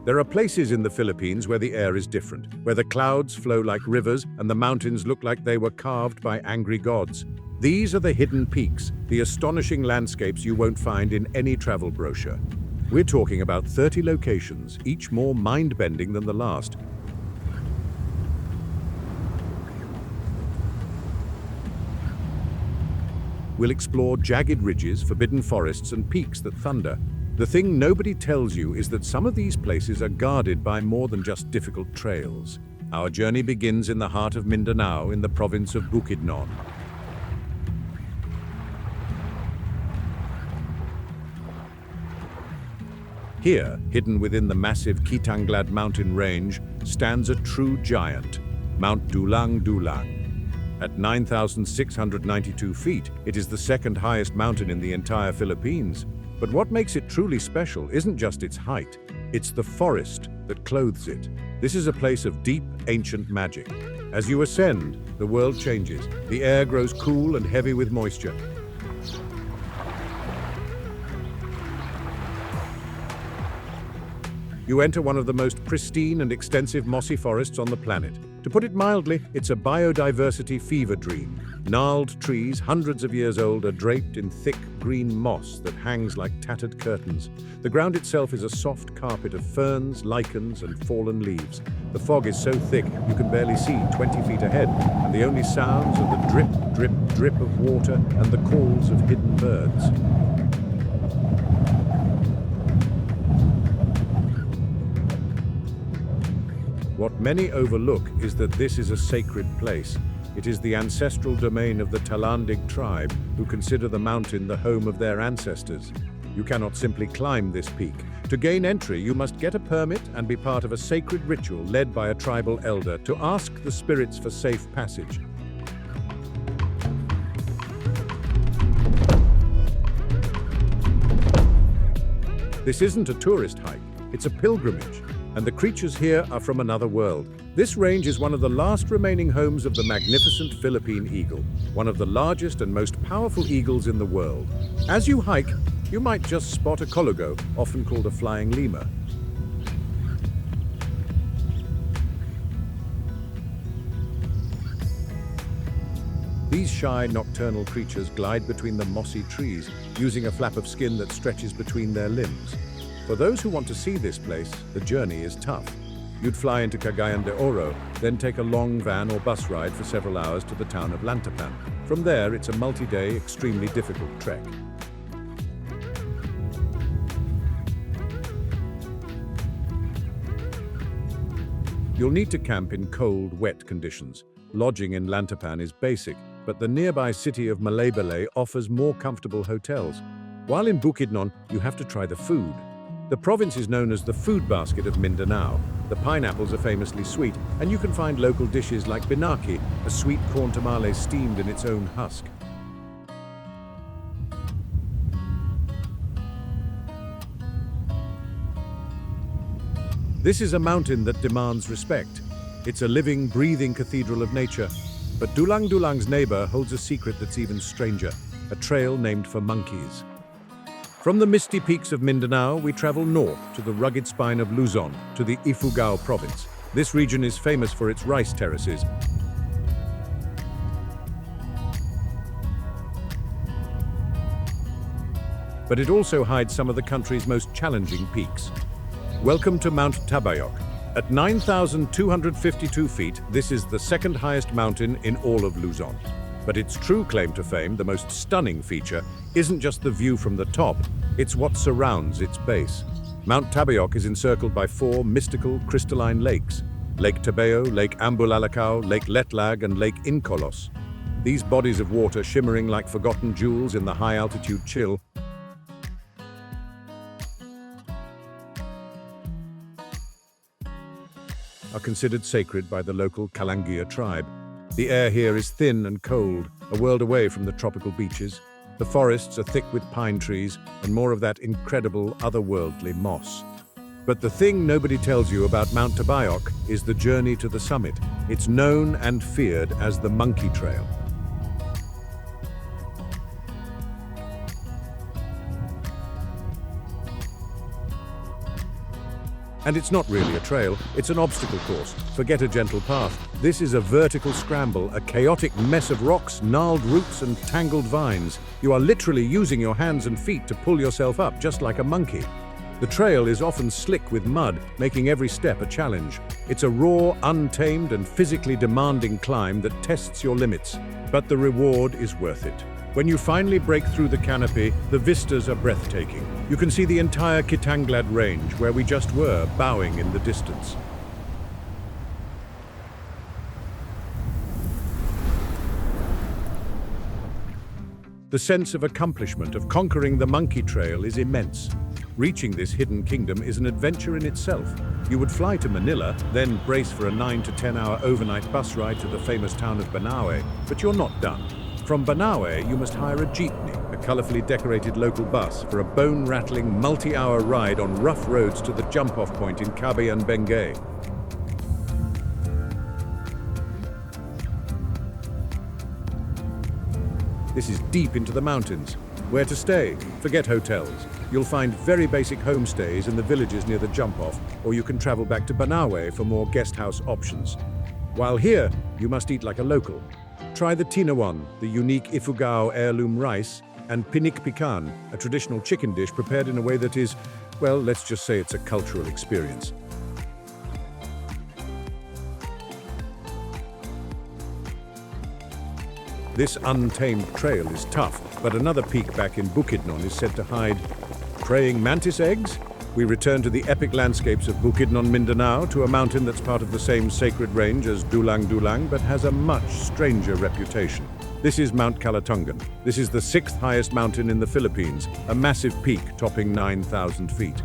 There are places in the Philippines where the air is different, where the clouds flow like rivers and the mountains look like they were carved by angry gods. These are the hidden peaks, the astonishing landscapes you won't find in any travel brochure. We're talking about 30 locations, each more mind-bending than the last. We'll explore jagged ridges, forbidden forests, and peaks that thunder. The thing nobody tells you is that some of these places are guarded by more than just difficult trails. Our journey begins in the heart of Mindanao in the province of Bukidnon. Here, hidden within the massive Kitanglad mountain range, stands a true giant, Mount Dulang Dulang. At 9,692 feet, it is the second highest mountain in the entire Philippines. But what makes it truly special isn't just its height, it's the forest that clothes it. This is a place of deep, ancient magic. As you ascend, the world changes. The air grows cool and heavy with moisture. You enter one of the most pristine and extensive mossy forests on the planet. To put it mildly, it's a biodiversity fever dream. Gnarled trees, hundreds of years old, are draped in thick green moss that hangs like tattered curtains. The ground itself is a soft carpet of ferns, lichens, and fallen leaves. The fog is so thick you can barely see 20 feet ahead, and the only sounds are the drip, drip, drip of water and the calls of hidden birds. What many overlook is that this is a sacred place. It is the ancestral domain of the Talandig tribe, who consider the mountain the home of their ancestors. You cannot simply climb this peak. To gain entry, you must get a permit and be part of a sacred ritual led by a tribal elder to ask the spirits for safe passage. This isn't a tourist hike, it's a pilgrimage. And the creatures here are from another world. This range is one of the last remaining homes of the magnificent Philippine eagle, one of the largest and most powerful eagles in the world. As you hike, you might just spot a colugo, often called a flying lemur. These shy nocturnal creatures glide between the mossy trees, using a flap of skin that stretches between their limbs. For those who want to see this place, the journey is tough. You'd fly into Cagayan de Oro, then take a long van or bus ride for several hours to the town of Lantapan. From there, it's a multi-day, extremely difficult trek. You'll need to camp in cold, wet conditions. Lodging in Lantapan is basic, but the nearby city of Malaybalay offers more comfortable hotels. While in Bukidnon, you have to try the food. The province is known as the food basket of Mindanao. The pineapples are famously sweet, and you can find local dishes like binaki, a sweet corn tamale steamed in its own husk. This is a mountain that demands respect. It's a living, breathing cathedral of nature. But Dulang Dulang's neighbor holds a secret that's even stranger, a trail named for monkeys. From the misty peaks of Mindanao, we travel north to the rugged spine of Luzon, to the Ifugao province. This region is famous for its rice terraces. But it also hides some of the country's most challenging peaks. Welcome to Mount Tabayok. At 9,252 feet, this is the second highest mountain in all of Luzon. But its true claim to fame, the most stunning feature, isn't just the view from the top, it's what surrounds its base. Mount Tabayok is encircled by four mystical crystalline lakes: Lake Tabeo, Lake Ambulalacao, Lake Letlag, and Lake Incolos. These bodies of water, shimmering like forgotten jewels in the high-altitude chill, are considered sacred by the local Kalangia tribe. The air here is thin and cold, a world away from the tropical beaches. The forests are thick with pine trees and more of that incredible, otherworldly moss. But the thing nobody tells you about Mount Tabayok is the journey to the summit. It's known and feared as the Monkey Trail. And it's not really a trail, it's an obstacle course. Forget a gentle path. This is a vertical scramble, a chaotic mess of rocks, gnarled roots, and tangled vines. You are literally using your hands and feet to pull yourself up, just like a monkey. The trail is often slick with mud, making every step a challenge. It's a raw, untamed, and physically demanding climb that tests your limits. But the reward is worth it. When you finally break through the canopy, the vistas are breathtaking. You can see the entire Kitanglad range, where we just were, bowing in the distance. The sense of accomplishment of conquering the monkey trail is immense. Reaching this hidden kingdom is an adventure in itself. You would fly to Manila, then brace for a 9 to 10 hour overnight bus ride to the famous town of Banaue, but you're not done. From Banaue, you must hire a jeepney, a colorfully decorated local bus, for a bone-rattling, multi-hour ride on rough roads to the jump-off point in Kabayan Benguet. This is deep into the mountains. Where to stay? Forget hotels. You'll find very basic homestays in the villages near the jump-off, or you can travel back to Banaue for more guest house options. While here, you must eat like a local. Try the tinawan, the unique Ifugao heirloom rice, and pinik pican, a traditional chicken dish prepared in a way that is, well, let's just say it's a cultural experience. This untamed trail is tough, but another peak back in Bukidnon is said to hide praying mantis eggs. We return to the epic landscapes of Bukidnon, Mindanao, to a mountain that's part of the same sacred range as Dulang Dulang, but has a much stranger reputation. This is Mount Kalatungan. This is the 6th highest mountain in the Philippines, a massive peak topping 9,000 feet.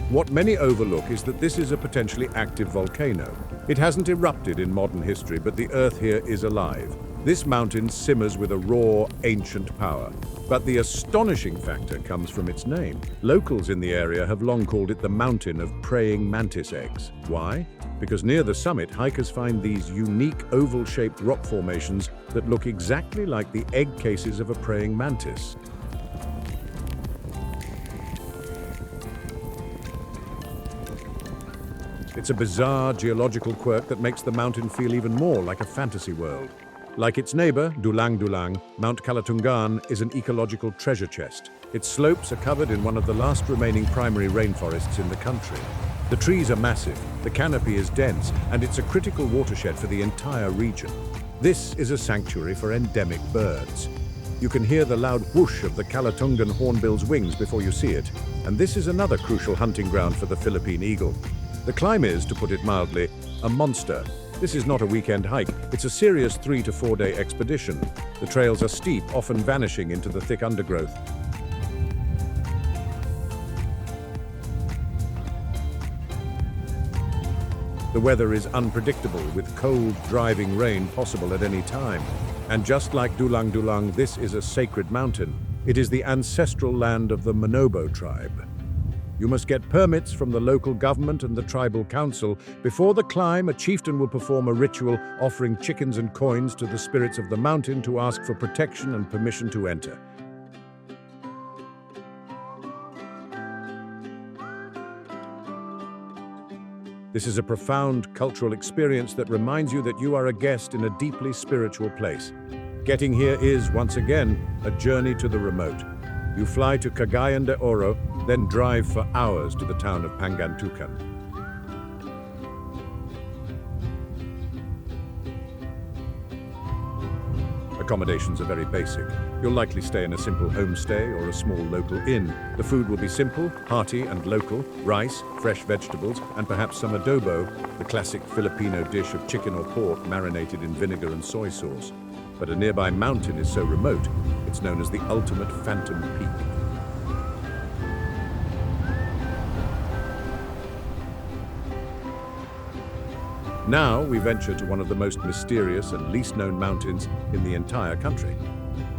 What many overlook is that this is a potentially active volcano. It hasn't erupted in modern history, but the earth here is alive. This mountain simmers with a raw, ancient power. But the astonishing factor comes from its name. Locals in the area have long called it the mountain of praying mantis eggs. Why? Because near the summit, hikers find these unique oval-shaped rock formations that look exactly like the egg cases of a praying mantis. It's a bizarre geological quirk that makes the mountain feel even more like a fantasy world. Like its neighbor, Dulang Dulang, Mount Kalatungan is an ecological treasure chest. Its slopes are covered in one of the last remaining primary rainforests in the country. The trees are massive, the canopy is dense, and it's a critical watershed for the entire region. This is a sanctuary for endemic birds. You can hear the loud whoosh of the Kalatungan hornbill's wings before you see it, and this is another crucial hunting ground for the Philippine eagle. The climb is, to put it mildly, a monster. This is not a weekend hike, it's a serious 3 to 4 day expedition. The trails are steep, often vanishing into the thick undergrowth. The weather is unpredictable, with cold, driving rain possible at any time. And just like Dulang Dulang, this is a sacred mountain. It is the ancestral land of the Manobo tribe. You must get permits from the local government and the tribal council. Before the climb, a chieftain will perform a ritual offering chickens and coins to the spirits of the mountain to ask for protection and permission to enter. This is a profound cultural experience that reminds you that you are a guest in a deeply spiritual place. Getting here is, once again, a journey to the remote. You fly to Cagayan de Oro, then drive for hours to the town of Pangantucan. Accommodations are very basic. You'll likely stay in a simple homestay or a small local inn. The food will be simple, hearty and local: rice, fresh vegetables, and perhaps some adobo, the classic Filipino dish of chicken or pork marinated in vinegar and soy sauce. But a nearby mountain is so remote, it's known as the ultimate phantom peak. Now we venture to one of the most mysterious and least known mountains in the entire country.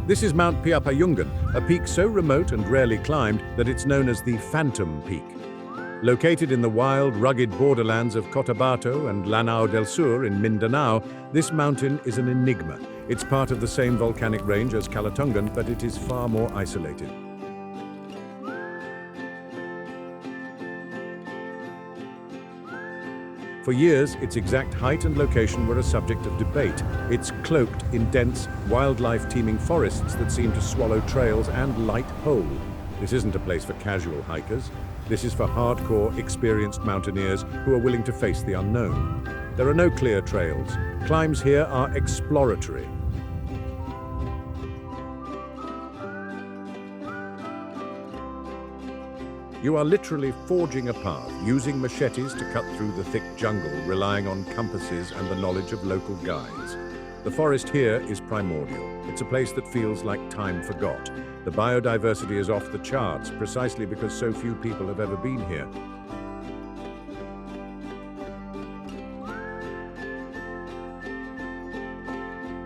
This is Mount Piapayungan, a peak so remote and rarely climbed that it's known as the Phantom Peak. Located in the wild, rugged borderlands of Cotabato and Lanao del Sur in Mindanao, this mountain is an enigma. It's part of the same volcanic range as Kalatungan, but it is far more isolated. For years, its exact height and location were a subject of debate. It's cloaked in dense, wildlife-teeming forests that seem to swallow trails and light whole. This isn't a place for casual hikers. This is for hardcore, experienced mountaineers who are willing to face the unknown. There are no clear trails. Climbs here are exploratory. You are literally forging a path, using machetes to cut through the thick jungle, relying on compasses and the knowledge of local guides. The forest here is primordial. It's a place that feels like time forgot. The biodiversity is off the charts, precisely because so few people have ever been here.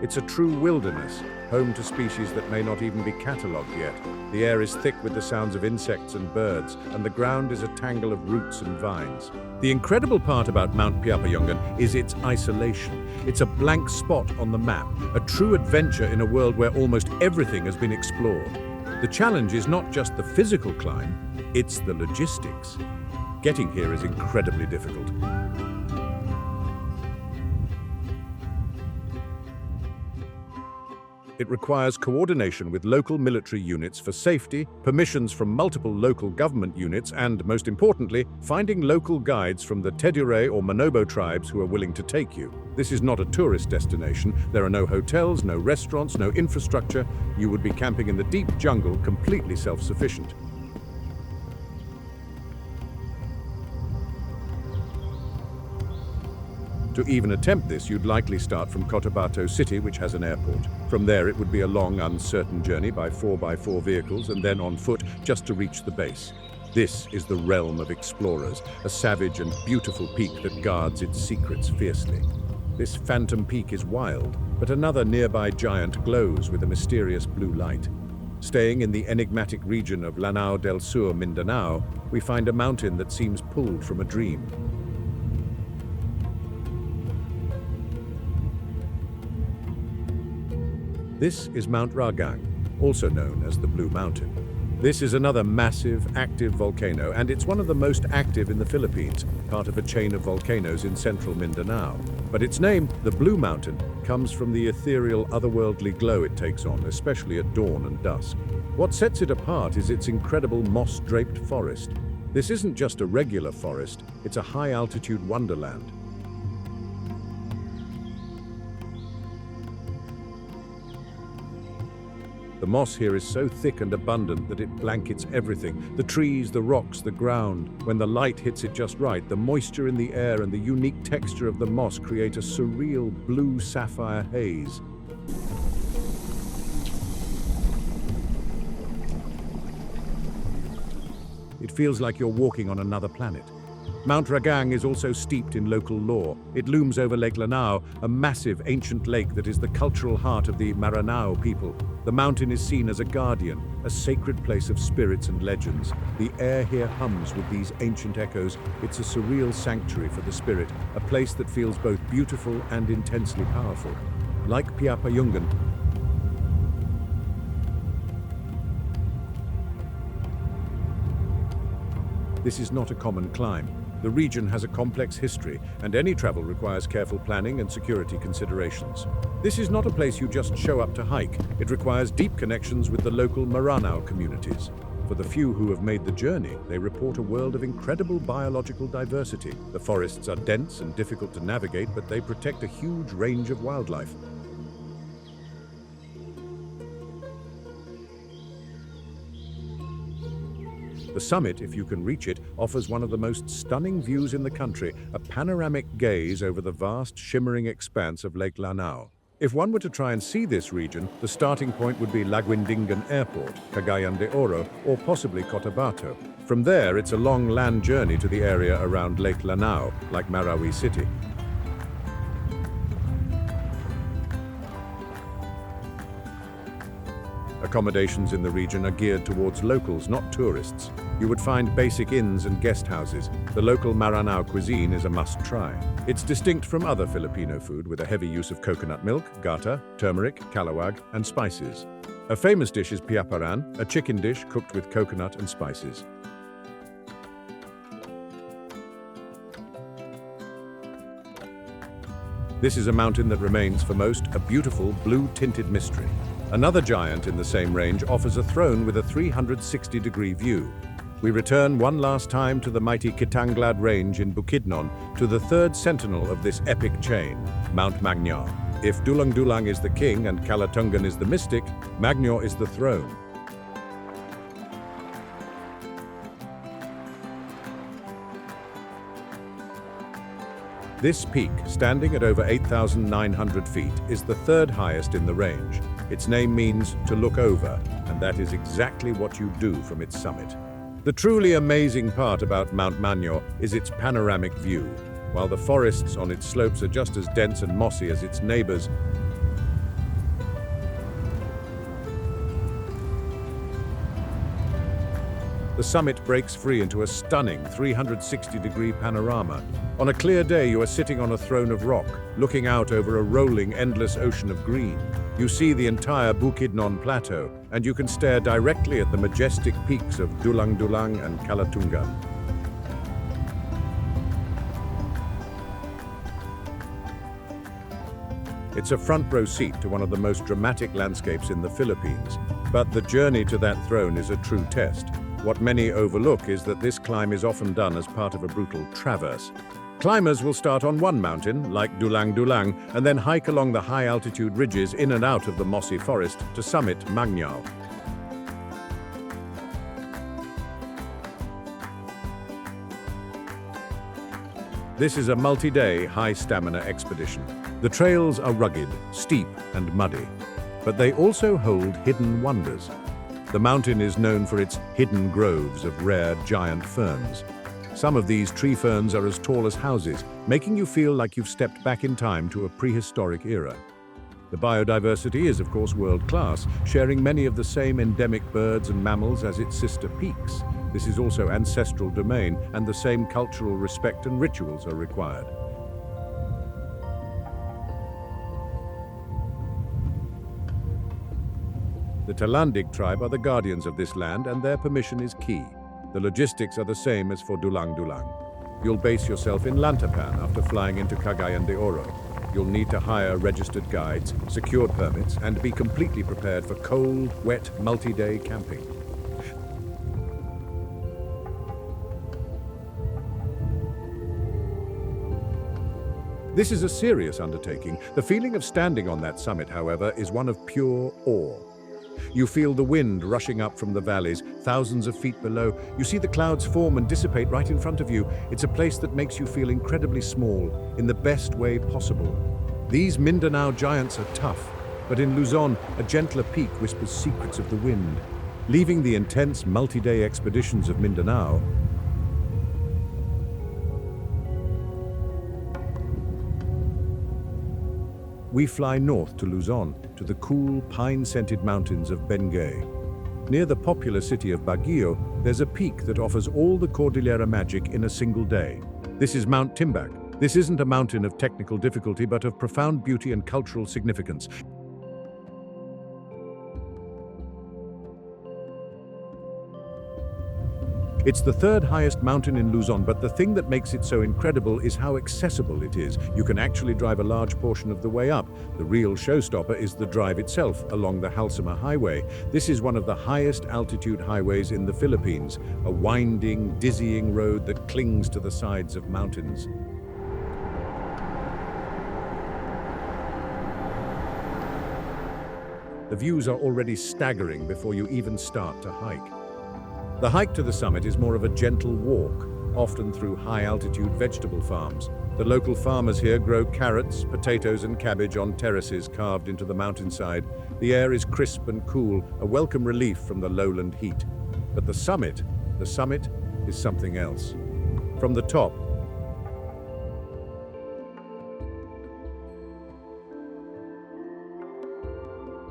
It's a true wilderness, home to species that may not even be catalogued yet. The air is thick with the sounds of insects and birds, and the ground is a tangle of roots and vines. The incredible part about Mount Piapayungan is its isolation. It's a blank spot on the map, a true adventure in a world where almost everything has been explored. The challenge is not just the physical climb, it's the logistics. Getting here is incredibly difficult. It requires coordination with local military units for safety, permissions from multiple local government units, and, most importantly, finding local guides from the Tedure or Manobo tribes who are willing to take you. This is not a tourist destination. There are no hotels, no restaurants, no infrastructure. You would be camping in the deep jungle, completely self-sufficient. To even attempt this, you'd likely start from Cotabato City, which has an airport. From there, it would be a long, uncertain journey by 4x4 vehicles and then on foot just to reach the base. This is the realm of explorers, a savage and beautiful peak that guards its secrets fiercely. This phantom peak is wild, but another nearby giant glows with a mysterious blue light. Staying in the enigmatic region of Lanao del Sur, Mindanao, we find a mountain that seems pulled from a dream. This is Mount Ragang, also known as the Blue Mountain. This is another massive, active volcano, and it's one of the most active in the Philippines, part of a chain of volcanoes in central Mindanao. But its name, the Blue Mountain, comes from the ethereal, otherworldly glow it takes on, especially at dawn and dusk. What sets it apart is its incredible moss-draped forest. This isn't just a regular forest, it's a high-altitude wonderland. The moss here is so thick and abundant that it blankets everything. The trees, the rocks, the ground. When the light hits it just right, the moisture in the air and the unique texture of the moss create a surreal blue sapphire haze. It feels like you're walking on another planet. Mount Ragang is also steeped in local lore. It looms over Lake Lanao, a massive ancient lake that is the cultural heart of the Maranao people. The mountain is seen as a guardian, a sacred place of spirits and legends. The air here hums with these ancient echoes. It's a surreal sanctuary for the spirit, a place that feels both beautiful and intensely powerful. Like Piapayungan, this is not a common climb. The region has a complex history, and any travel requires careful planning and security considerations. This is not a place you just show up to hike. It requires deep connections with the local Maranao communities. For the few who have made the journey, they report a world of incredible biological diversity. The forests are dense and difficult to navigate, but they protect a huge range of wildlife. The summit, if you can reach it, offers one of the most stunning views in the country, a panoramic gaze over the vast, shimmering expanse of Lake Lanao. If one were to try and see this region, the starting point would be Laguindingan Airport, Cagayan de Oro, or possibly Cotabato. From there, it's a long land journey to the area around Lake Lanao, like Marawi City. Accommodations in the region are geared towards locals, not tourists. You would find basic inns and guest houses. The local Maranao cuisine is a must-try. It's distinct from other Filipino food with a heavy use of coconut milk, gata, turmeric, calawag, and spices. A famous dish is piaparan, a chicken dish cooked with coconut and spices. This is a mountain that remains for most a beautiful blue-tinted mystery. Another giant in the same range offers a throne with a 360-degree view. We return one last time to the mighty Kitanglad Range in Bukidnon, to the third sentinel of this epic chain, Mount Magnar. If Dulang Dulang is the king and Kalatungan is the mystic, Magnar is the throne. This peak, standing at over 8,900 feet, is the third highest in the range. Its name means to look over, and that is exactly what you do from its summit. The truly amazing part about Mount Magnar is its panoramic view. While the forests on its slopes are just as dense and mossy as its neighbors, the summit breaks free into a stunning 360-degree panorama. On a clear day, you are sitting on a throne of rock, looking out over a rolling, endless ocean of green. You see the entire Bukidnon Plateau, and you can stare directly at the majestic peaks of Dulang Dulang and Kalatungan. It's a front row seat to one of the most dramatic landscapes in the Philippines, but the journey to that throne is a true test. What many overlook is that this climb is often done as part of a brutal traverse. Climbers will start on one mountain, like Dulang Dulang, and then hike along the high-altitude ridges in and out of the mossy forest to summit Magnar. This is a multi-day, high-stamina expedition. The trails are rugged, steep, and muddy, but they also hold hidden wonders. The mountain is known for its hidden groves of rare giant ferns. Some of these tree ferns are as tall as houses, making you feel like you've stepped back in time to a prehistoric era. The biodiversity is, of course, world-class, sharing many of the same endemic birds and mammals as its sister peaks. This is also ancestral domain, and the same cultural respect and rituals are required. The Talandig tribe are the guardians of this land, and their permission is key. The logistics are the same as for Dulang Dulang. You'll base yourself in Lantapan after flying into Cagayan de Oro. You'll need to hire registered guides, secured permits, and be completely prepared for cold, wet, multi-day camping. This is a serious undertaking. The feeling of standing on that summit, however, is one of pure awe. You feel the wind rushing up from the valleys, thousands of feet below. You see the clouds form and dissipate right in front of you. It's a place that makes you feel incredibly small, in the best way possible. These Mindanao giants are tough, but in Luzon, a gentler peak whispers secrets of the wind. Leaving the intense multi-day expeditions of Mindanao, we fly north to Luzon, to the cool, pine-scented mountains of Benguet. Near the popular city of Baguio, there's a peak that offers all the Cordillera magic in a single day. This is Mount Timbac. This isn't a mountain of technical difficulty, but of profound beauty and cultural significance. It's the third highest mountain in Luzon, but the thing that makes it so incredible is how accessible it is. You can actually drive a large portion of the way up. The real showstopper is the drive itself along the Halsama Highway. This is one of the highest altitude highways in the Philippines, a winding, dizzying road that clings to the sides of mountains. The views are already staggering before you even start to hike. The hike to the summit is more of a gentle walk, often through high-altitude vegetable farms. The local farmers here grow carrots, potatoes, and cabbage on terraces carved into the mountainside. The air is crisp and cool, a welcome relief from the lowland heat. But the summit is something else. From the top,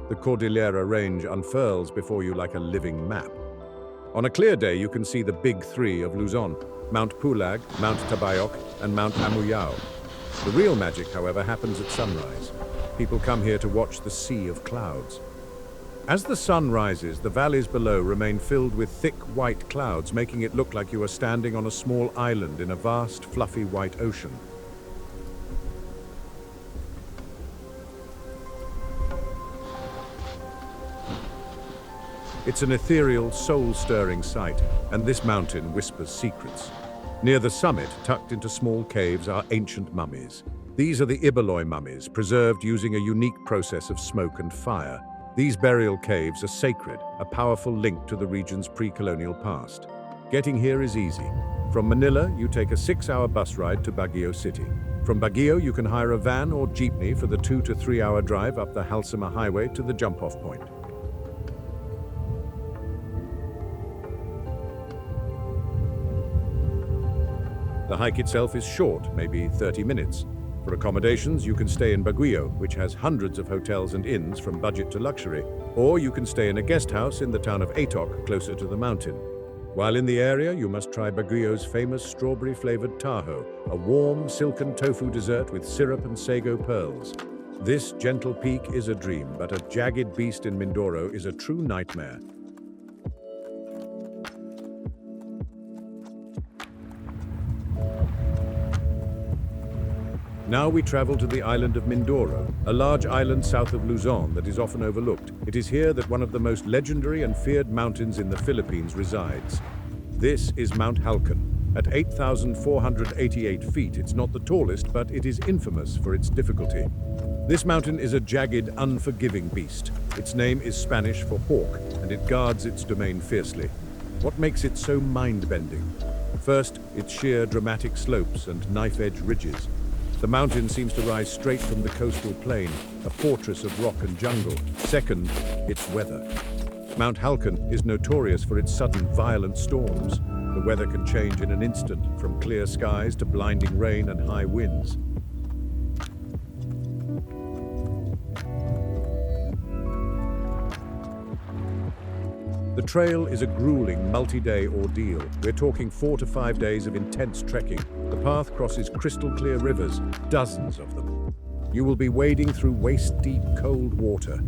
the Cordillera Range unfurls before you like a living map. On a clear day, you can see the big three of Luzon: Mount Pulag, Mount Tabayok, and Mount Amuyao. The real magic, however, happens at sunrise. People come here to watch the sea of clouds. As the sun rises, the valleys below remain filled with thick white clouds, making it look like you are standing on a small island in a vast, fluffy white ocean. It's an ethereal, soul-stirring sight, and this mountain whispers secrets. Near the summit, tucked into small caves, are ancient mummies. These are the Iberloy mummies, preserved using a unique process of smoke and fire. These burial caves are sacred, a powerful link to the region's pre-colonial past. Getting here is easy. From Manila, you take a 6-hour bus ride to Baguio City. From Baguio, you can hire a van or jeepney for the 2 to 3 hour drive up the Halsama Highway to the jump-off point. The hike itself is short, maybe 30 minutes. For accommodations, you can stay in Baguio, which has hundreds of hotels and inns from budget to luxury, or you can stay in a guest house in the town of Atok, closer to the mountain. While in the area, you must try Baguio's famous strawberry-flavored taho, a warm, silken tofu dessert with syrup and sago pearls. This gentle peak is a dream, but a jagged beast in Mindoro is a true nightmare. Now we travel to the island of Mindoro, a large island south of Luzon that is often overlooked. It is here that one of the most legendary and feared mountains in the Philippines resides. This is Mount Halcon. At 8,488 feet, it's not the tallest, but it is infamous for its difficulty. This mountain is a jagged, unforgiving beast. Its name is Spanish for hawk, and it guards its domain fiercely. What makes it so mind-bending? First, its sheer, dramatic slopes and knife-edge ridges. The mountain seems to rise straight from the coastal plain, a fortress of rock and jungle. Second, its weather. Mount Halcon is notorious for its sudden, violent storms. The weather can change in an instant, from clear skies to blinding rain and high winds. The trail is a grueling, multi-day ordeal. We're talking 4 to 5 days of intense trekking. The path crosses crystal-clear rivers, dozens of them. You will be wading through waist-deep, cold water.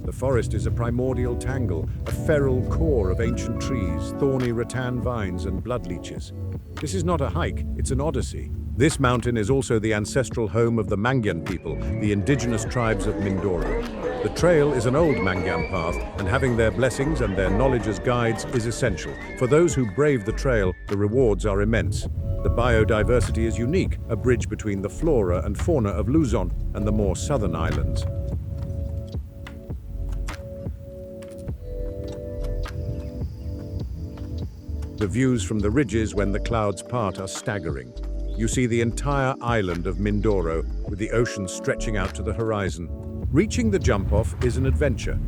The forest is a primordial tangle, a feral core of ancient trees, thorny rattan vines and blood leeches. This is not a hike, it's an odyssey. This mountain is also the ancestral home of the Mangyan people, the indigenous tribes of Mindoro. The trail is an old Mangyan path, and having their blessings and their knowledge as guides is essential. For those who brave the trail, the rewards are immense. The biodiversity is unique, a bridge between the flora and fauna of Luzon and the more southern islands. The views from the ridges when the clouds part are staggering. You see the entire island of Mindoro, with the ocean stretching out to the horizon. Reaching the jump-off is an adventure.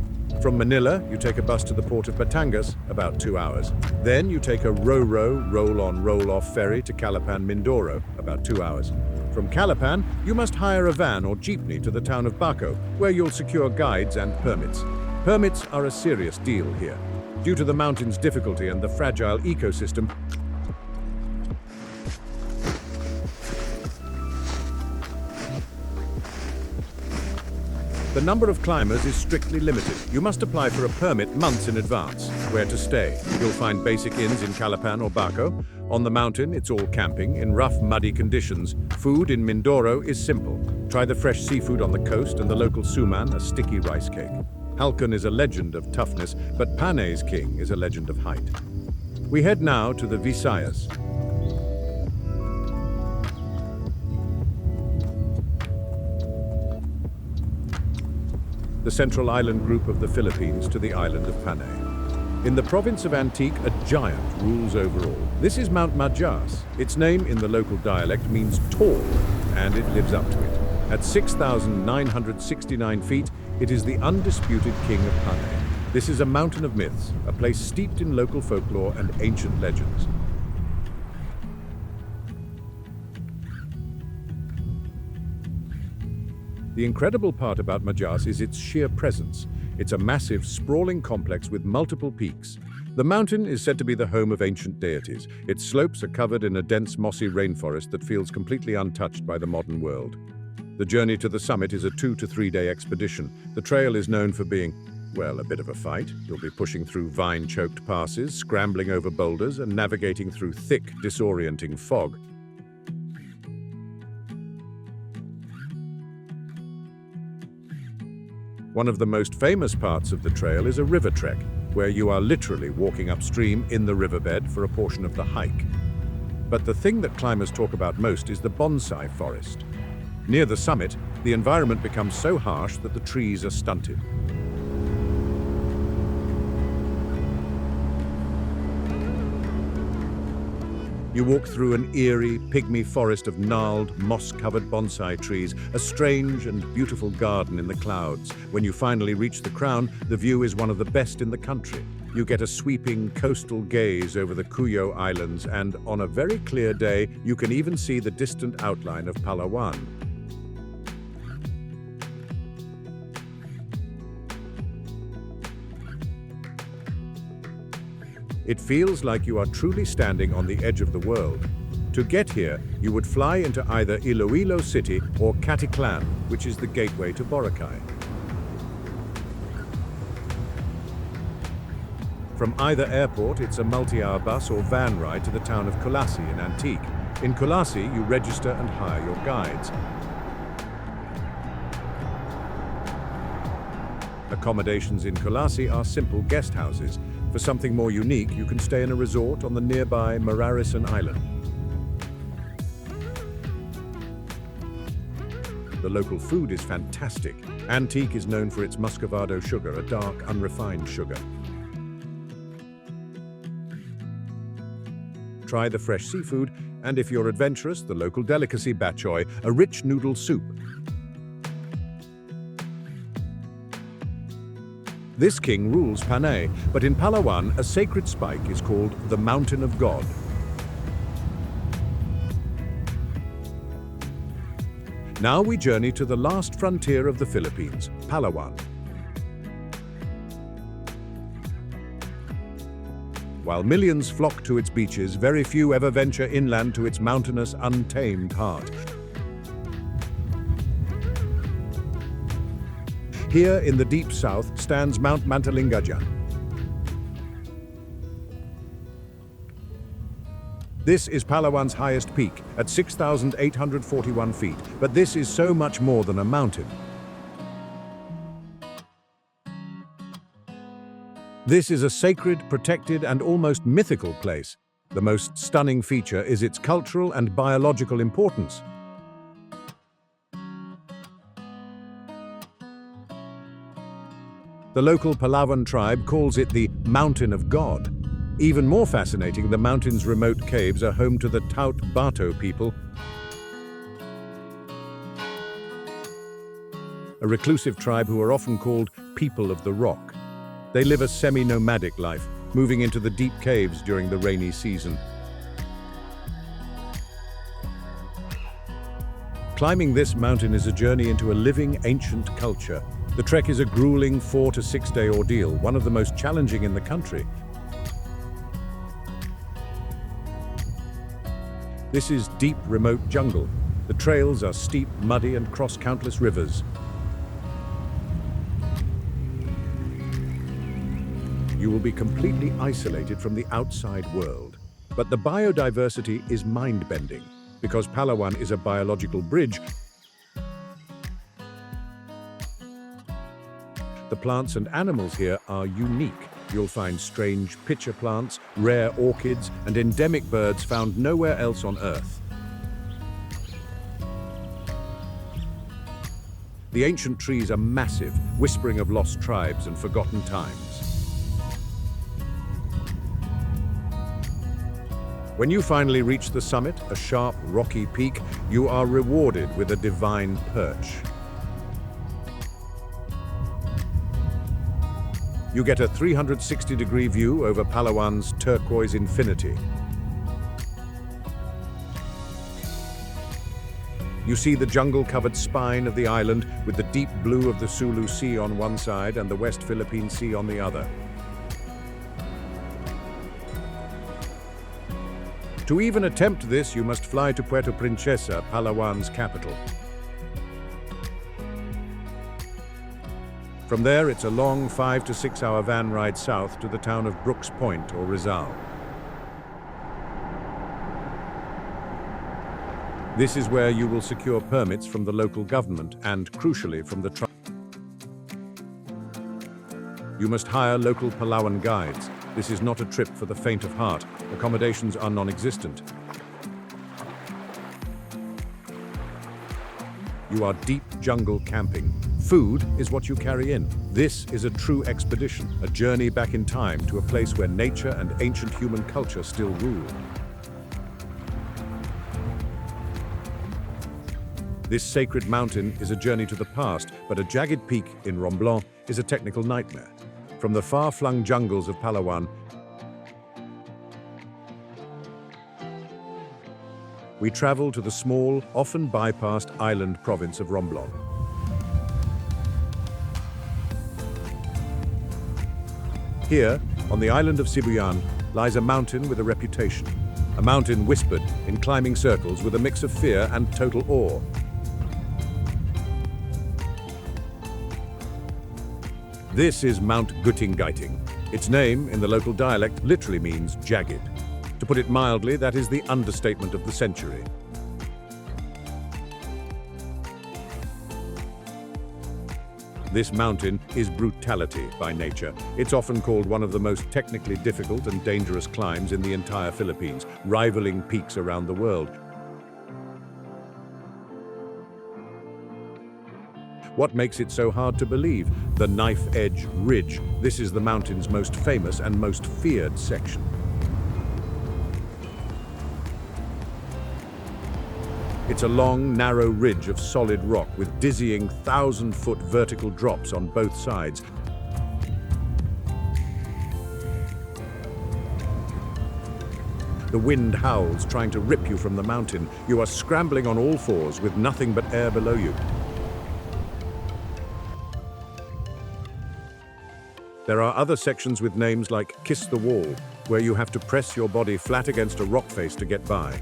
From Manila, you take a bus to the port of Batangas, about 2 hours. Then you take a row-row, roll-on, roll-off ferry to Calapan, Mindoro, about 2 hours. From Calapan, you must hire a van or jeepney to the town of Baco, where you'll secure guides and permits. Permits are a serious deal here. Due to the mountain's difficulty and the fragile ecosystem, the number of climbers is strictly limited. You must apply for a permit months in advance. Where to stay? You'll find basic inns in Calapan or Baco. On the mountain, it's all camping, in rough, muddy conditions. Food in Mindoro is simple. Try the fresh seafood on the coast and the local suman, a sticky rice cake. Halcon is a legend of toughness, but Panay's king is a legend of height. We head now to the Visayas. The central island group of the Philippines to the island of Panay. In the province of Antique, a giant rules over all. This is Mount Majas. Its name in the local dialect means tall, and it lives up to it. At 6,969 feet, it is the undisputed king of Panay. This is a mountain of myths, a place steeped in local folklore and ancient legends. The incredible part about Majas is its sheer presence. It's a massive, sprawling complex with multiple peaks. The mountain is said to be the home of ancient deities. Its slopes are covered in a dense, mossy rainforest that feels completely untouched by the modern world. The journey to the summit is a 2 to 3 day expedition. The trail is known for being, well, a bit of a fight. You'll be pushing through vine-choked passes, scrambling over boulders, and navigating through thick, disorienting fog. One of the most famous parts of the trail is a river trek. where you are literally walking upstream in the riverbed for a portion of the hike. But the thing that climbers talk about most is the bonsai forest. Near the summit, the environment becomes so harsh that the trees are stunted. You walk through an eerie, pygmy forest of gnarled, moss-covered bonsai trees, a strange and beautiful garden in the clouds. When you finally reach the crown, the view is one of the best in the country. You get a sweeping coastal gaze over the Cuyo Islands, and on a very clear day, you can even see the distant outline of Palawan. It feels like you are truly standing on the edge of the world. To get here, you would fly into either Iloilo City or Caticlan, which is the gateway to Boracay. From either airport, it's a multi-hour bus or van ride to the town of Colasi in Antique. In Colasi, you register and hire your guides. Accommodations in Colasi are simple guest houses. For something more unique, you can stay in a resort on the nearby Mararison Island. The local food is fantastic. Antique is known for its muscovado sugar, a dark, unrefined sugar. Try the fresh seafood, and if you're adventurous, the local delicacy bachoy, a rich noodle soup. This king rules Panay, but in Palawan, a sacred spike is called the Mountain of God. Now we journey to the last frontier of the Philippines, Palawan. While millions flock to its beaches, very few ever venture inland to its mountainous, untamed heart. Here in the deep south stands Mount Mantalingajan. This is Palawan's highest peak at 6,841 feet, but this is so much more than a mountain. This is a sacred, protected, and almost mythical place. The most stunning feature is its cultural and biological importance. The local Palawan tribe calls it the Mountain of God. Even more fascinating, the mountain's remote caves are home to the Taut Bato people, a reclusive tribe who are often called People of the Rock. They live a semi-nomadic life, moving into the deep caves during the rainy season. Climbing this mountain is a journey into a living, ancient culture. The trek is a grueling 4- to 6-day ordeal, one of the most challenging in the country. This is deep, remote jungle. The trails are steep, muddy, and cross countless rivers. You will be completely isolated from the outside world. But the biodiversity is mind-bending. Because Palawan is a biological bridge, the plants and animals here are unique. You'll find strange pitcher plants, rare orchids, and endemic birds found nowhere else on Earth. The ancient trees are massive, whispering of lost tribes and forgotten times. When you finally reach the summit, a sharp, rocky peak, you are rewarded with a divine perch. You get a 360-degree view over Palawan's turquoise infinity. You see the jungle-covered spine of the island with the deep blue of the Sulu Sea on one side and the West Philippine Sea on the other. To even attempt this, you must fly to Puerto Princesa, Palawan's capital. From there, it's a long 5- to 6-hour van ride south to the town of Brooks Point or Rizal. This is where you will secure permits from the local government and, crucially, from the tribe. You must hire local Palawan guides. This is not a trip for the faint of heart. Accommodations are non-existent. You are deep jungle camping. Food is what you carry in. This is a true expedition, a journey back in time to a place where nature and ancient human culture still rule. This sacred mountain is a journey to the past, but a jagged peak in Romblon is a technical nightmare. From the far-flung jungles of Palawan, we travel to the small, often bypassed island province of Romblon. Here, on the island of Sibuyan, lies a mountain with a reputation. A mountain whispered in climbing circles with a mix of fear and total awe. This is Mount Guting. Its name, in the local dialect, literally means jagged. To put it mildly, that is the understatement of the century. This mountain is brutality by nature. It's often called one of the most technically difficult and dangerous climbs in the entire Philippines, rivaling peaks around the world. What makes it so hard to believe? The Knife Edge Ridge. This is the mountain's most famous and most feared section. It's a long, narrow ridge of solid rock with dizzying 1,000-foot vertical drops on both sides. The wind howls, trying to rip you from the mountain. You are scrambling on all fours with nothing but air below you. There are other sections with names like Kiss the Wall, where you have to press your body flat against a rock face to get by.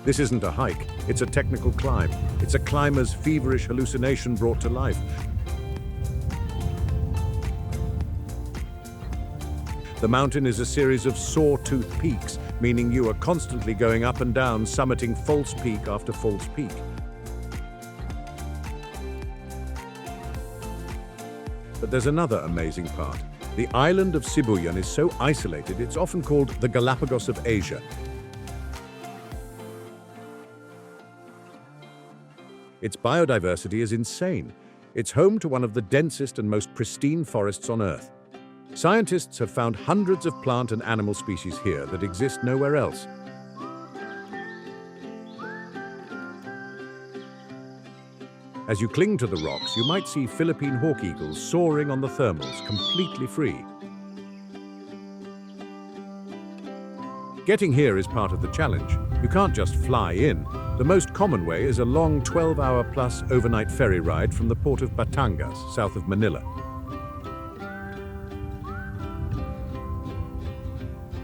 This isn't a hike, it's a technical climb. It's a climber's feverish hallucination brought to life. The mountain is a series of saw-tooth peaks, meaning you are constantly going up and down, summiting false peak after false peak. But there's another amazing part. The island of Sibuyan is so isolated, it's often called the Galapagos of Asia. Its biodiversity is insane. It's home to one of the densest and most pristine forests on Earth. Scientists have found hundreds of plant and animal species here that exist nowhere else. As you cling to the rocks, you might see Philippine hawk eagles soaring on the thermals, completely free. Getting here is part of the challenge. You can't just fly in. The most common way is a long 12-hour-plus overnight ferry ride from the port of Batangas, south of Manila.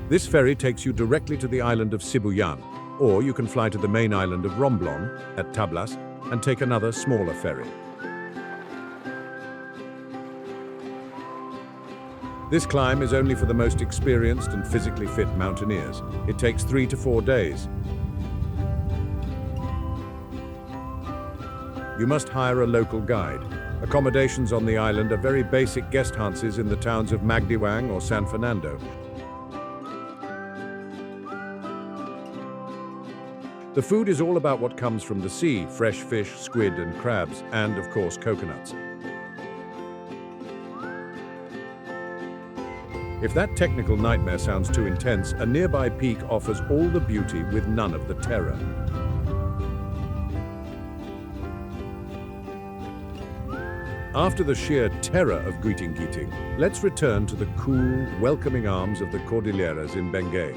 This ferry takes you directly to the island of Sibuyan, or you can fly to the main island of Romblon at Tablas and take another smaller ferry. This climb is only for the most experienced and physically fit mountaineers. It takes 3 to 4 days. You must hire a local guide. Accommodations on the island are very basic guest houses in the towns of Magdiwang or San Fernando. The food is all about what comes from the sea: fresh fish, squid and crabs, and of course coconuts. If that technical nightmare sounds too intense, a nearby peak offers all the beauty with none of the terror. After the sheer terror of Guting, let's return to the cool, welcoming arms of the Cordilleras in Benguet.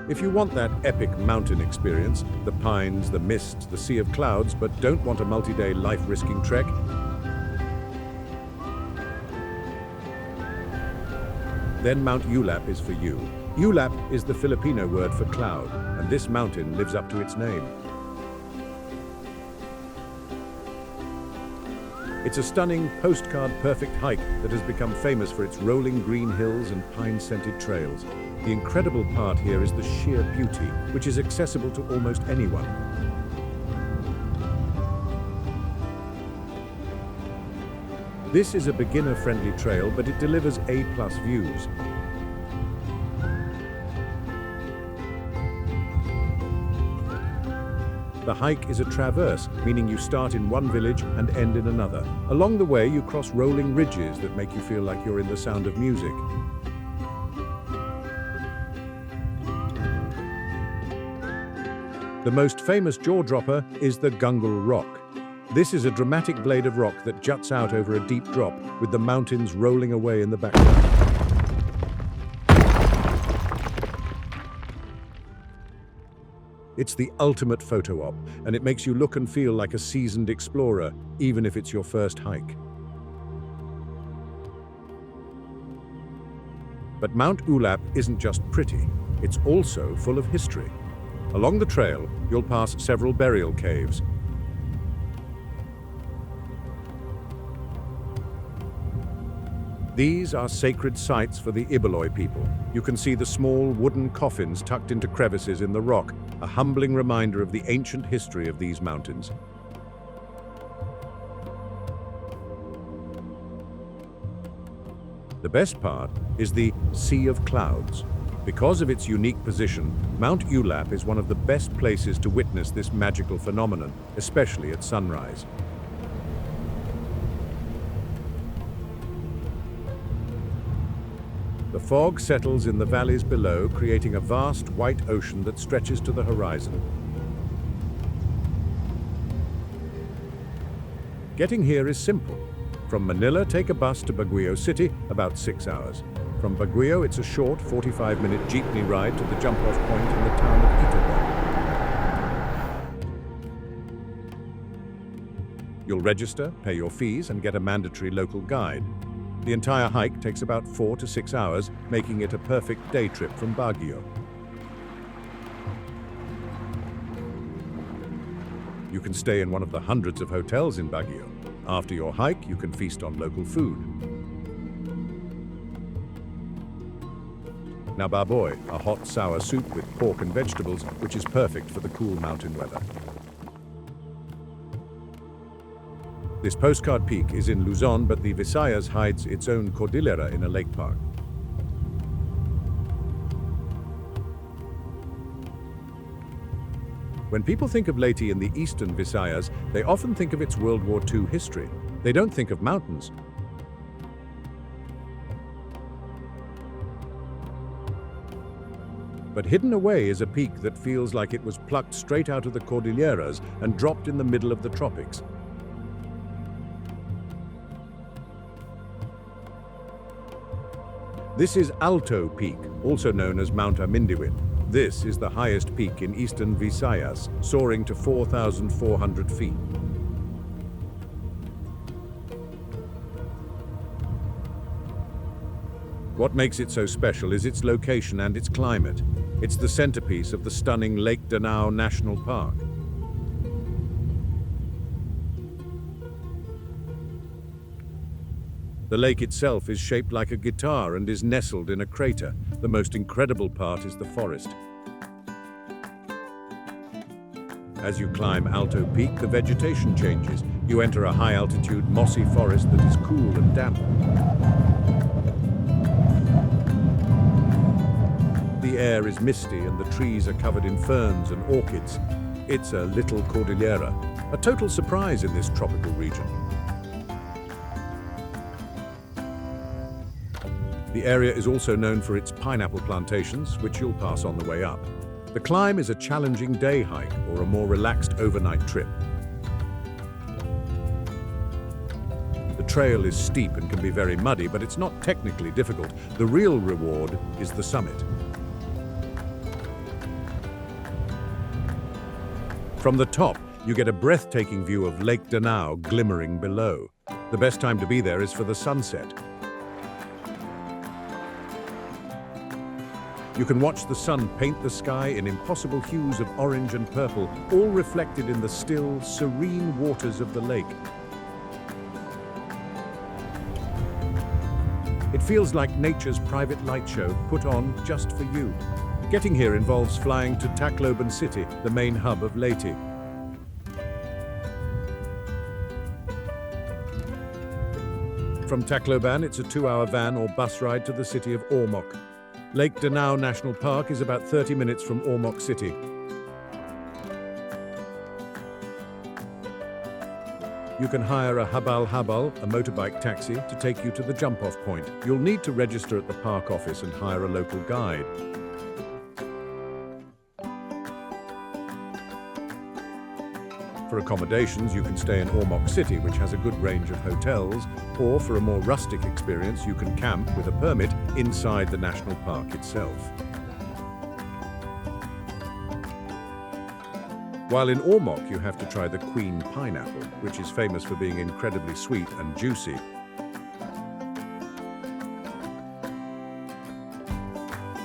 If you want that epic mountain experience, the pines, the mist, the sea of clouds, but don't want a multi-day life-risking trek, then Mount Ulap is for you. Ulap is the Filipino word for cloud, and this mountain lives up to its name. It's a stunning, postcard-perfect hike that has become famous for its rolling green hills and pine-scented trails. The incredible part here is the sheer beauty, which is accessible to almost anyone. This is a beginner-friendly trail, but it delivers A-plus views. The hike is a traverse, meaning you start in one village and end in another. Along the way, you cross rolling ridges that make you feel like you're in the sound of music. The most famous jaw-dropper is the Gungle Rock. This is a dramatic blade of rock that juts out over a deep drop, with the mountains rolling away in the background. It's the ultimate photo op, and it makes you look and feel like a seasoned explorer, even if it's your first hike. But Mount Ulap isn't just pretty, it's also full of history. Along the trail, you'll pass several burial caves. These are sacred sites for the Ibaloi people. You can see the small wooden coffins tucked into crevices in the rock, a humbling reminder of the ancient history of these mountains. The best part is the Sea of Clouds. Because of its unique position, Mount Ulap is one of the best places to witness this magical phenomenon, especially at sunrise. The fog settles in the valleys below, creating a vast white ocean that stretches to the horizon. Getting here is simple. From Manila, take a bus to Baguio City, about 6 hours. From Baguio, it's a short 45-minute jeepney ride to the jump-off point in the town of Itagon. You'll register, pay your fees, and get a mandatory local guide. The entire hike takes about 4 to 6 hours, making it a perfect day trip from Baguio. You can stay in one of the hundreds of hotels in Baguio. After your hike, you can feast on local food. Now baboy, a hot sour soup with pork and vegetables, which is perfect for the cool mountain weather. This postcard peak is in Luzon, but the Visayas hides its own cordillera in a lake park. When people think of Leyte in the eastern Visayas, they often think of its World War II history. They don't think of mountains. But hidden away is a peak that feels like it was plucked straight out of the Cordilleras and dropped in the middle of the tropics. This is Alto Peak, also known as Mount Amindiwin. This is the highest peak in eastern Visayas, soaring to 4,400 feet. What makes it so special is its location and its climate. It's the centerpiece of the stunning Lake Danao National Park. The lake itself is shaped like a guitar and is nestled in a crater. The most incredible part is the forest. As you climb Alto Peak, the vegetation changes. You enter a high-altitude, mossy forest that is cool and damp. The air is misty and the trees are covered in ferns and orchids. It's a little cordillera, a total surprise in this tropical region. The area is also known for its pineapple plantations, which you'll pass on the way up. The climb is a challenging day hike or a more relaxed overnight trip. The trail is steep and can be very muddy, but it's not technically difficult. The real reward is the summit. From the top, you get a breathtaking view of Lake Danao glimmering below. The best time to be there is for the sunset. You can watch the sun paint the sky in impossible hues of orange and purple, all reflected in the still, serene waters of the lake. feels like nature's private light show put on just for you. Getting here involves flying to Tacloban City, the main hub of Leyte. From Tacloban, it's a 2-hour van or bus ride to the city of Ormoc. Lake Danao National Park is about 30 minutes from Ormoc City. You can hire a habal, a motorbike taxi, to take you to the jump-off point. You'll need to register at the park office and hire a local guide. For accommodations, you can stay in Ormoc City, which has a good range of hotels, or for a more rustic experience, you can camp with a permit inside the national park itself. While in Ormoc, you have to try the Queen pineapple, which is famous for being incredibly sweet and juicy.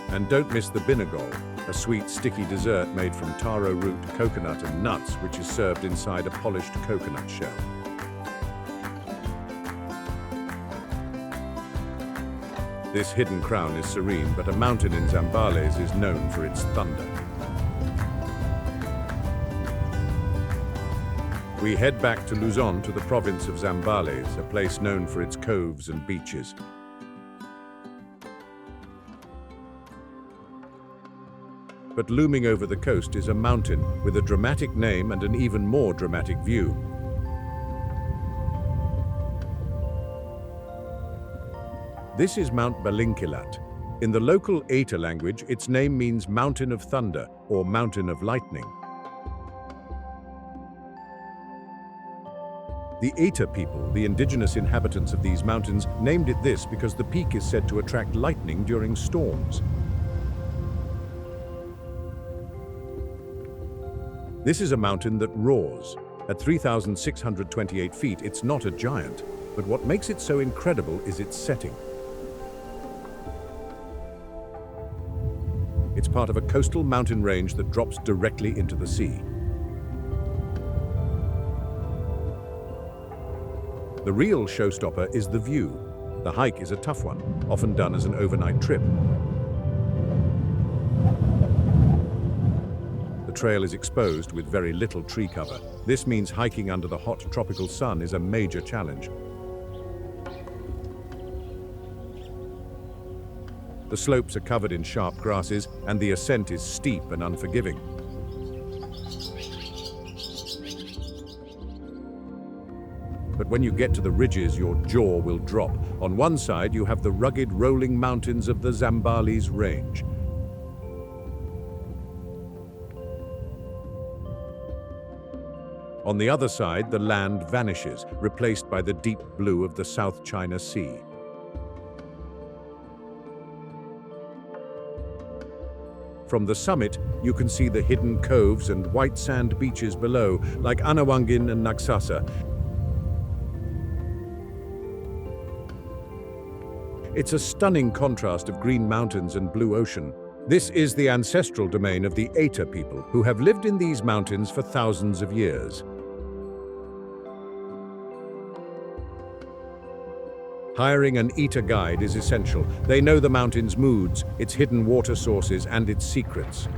And don't miss the binagol, a sweet, sticky dessert made from taro root, coconut and nuts, which is served inside a polished coconut shell. This hidden crown is serene, but a mountain in Zambales is known for its thunder. We head back to Luzon, to the province of Zambales, a place known for its coves and beaches. But looming over the coast is a mountain with a dramatic name and an even more dramatic view. This is Mount Balingkilat. In the local Aita language, its name means Mountain of Thunder or Mountain of Lightning. The Aita people, the indigenous inhabitants of these mountains, named it this because the peak is said to attract lightning during storms. This is a mountain that roars. At 3,628 feet, it's not a giant, but what makes it so incredible is its setting. It's part of a coastal mountain range that drops directly into the sea. The real showstopper is the view. The hike is a tough one, often done as an overnight trip. The trail is exposed with very little tree cover. This means hiking under the hot tropical sun is a major challenge. The slopes are covered in sharp grasses, and the ascent is steep and unforgiving. But when you get to the ridges, your jaw will drop. On one side, you have the rugged, rolling mountains of the Zambales Range. On the other side, the land vanishes, replaced by the deep blue of the South China Sea. From the summit, you can see the hidden coves and white sand beaches below, like Anawangin and Nagsasa. It's a stunning contrast of green mountains and blue ocean. This is the ancestral domain of the Aita people, who have lived in these mountains for thousands of years. Hiring an Aita guide is essential. They know the mountain's moods, its hidden water sources, and its secrets.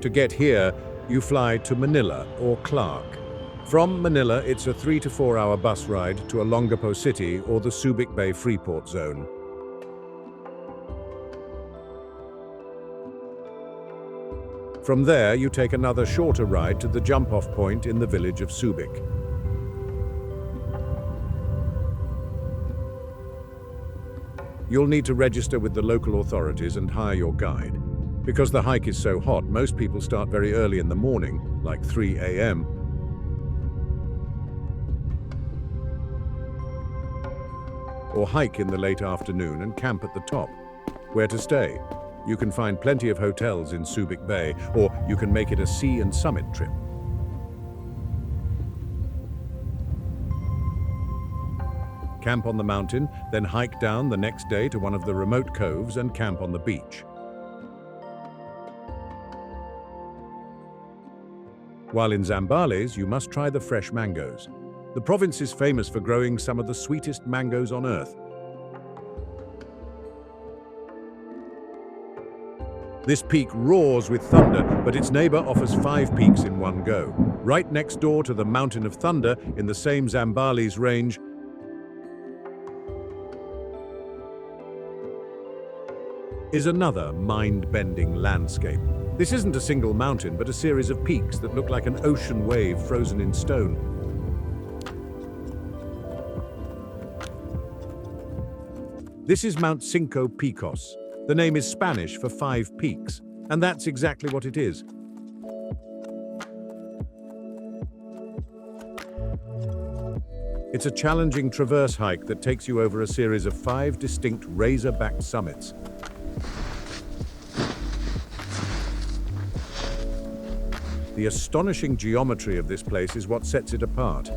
To get here, you fly to Manila or Clark. From Manila, it's a 3 to 4 hour bus ride to Olongapo City or the Subic Bay Freeport Zone. From there, you take another shorter ride to the jump-off point in the village of Subic. You'll need to register with the local authorities and hire your guide. Because the hike is so hot, most people start very early in the morning, like 3 a.m. or hike in the late afternoon and camp at the top. Where to stay? You can find plenty of hotels in Subic Bay, or you can make it a sea and summit trip. Camp on the mountain, then hike down the next day to one of the remote coves and camp on the beach. While in Zambales, you must try the fresh mangoes. The province is famous for growing some of the sweetest mangoes on earth. This peak roars with thunder, but its neighbor offers 5 peaks in one go. Right next door to the Mountain of Thunder, in the same Zambales range, is another mind-bending landscape. This isn't a single mountain, but a series of peaks that look like an ocean wave frozen in stone. This is Mount Cinco Picos. The name is Spanish for 5 peaks, and that's exactly what it is. It's a challenging traverse hike that takes you over a series of 5 distinct razor-backed summits. The astonishing geometry of this place is what sets it apart.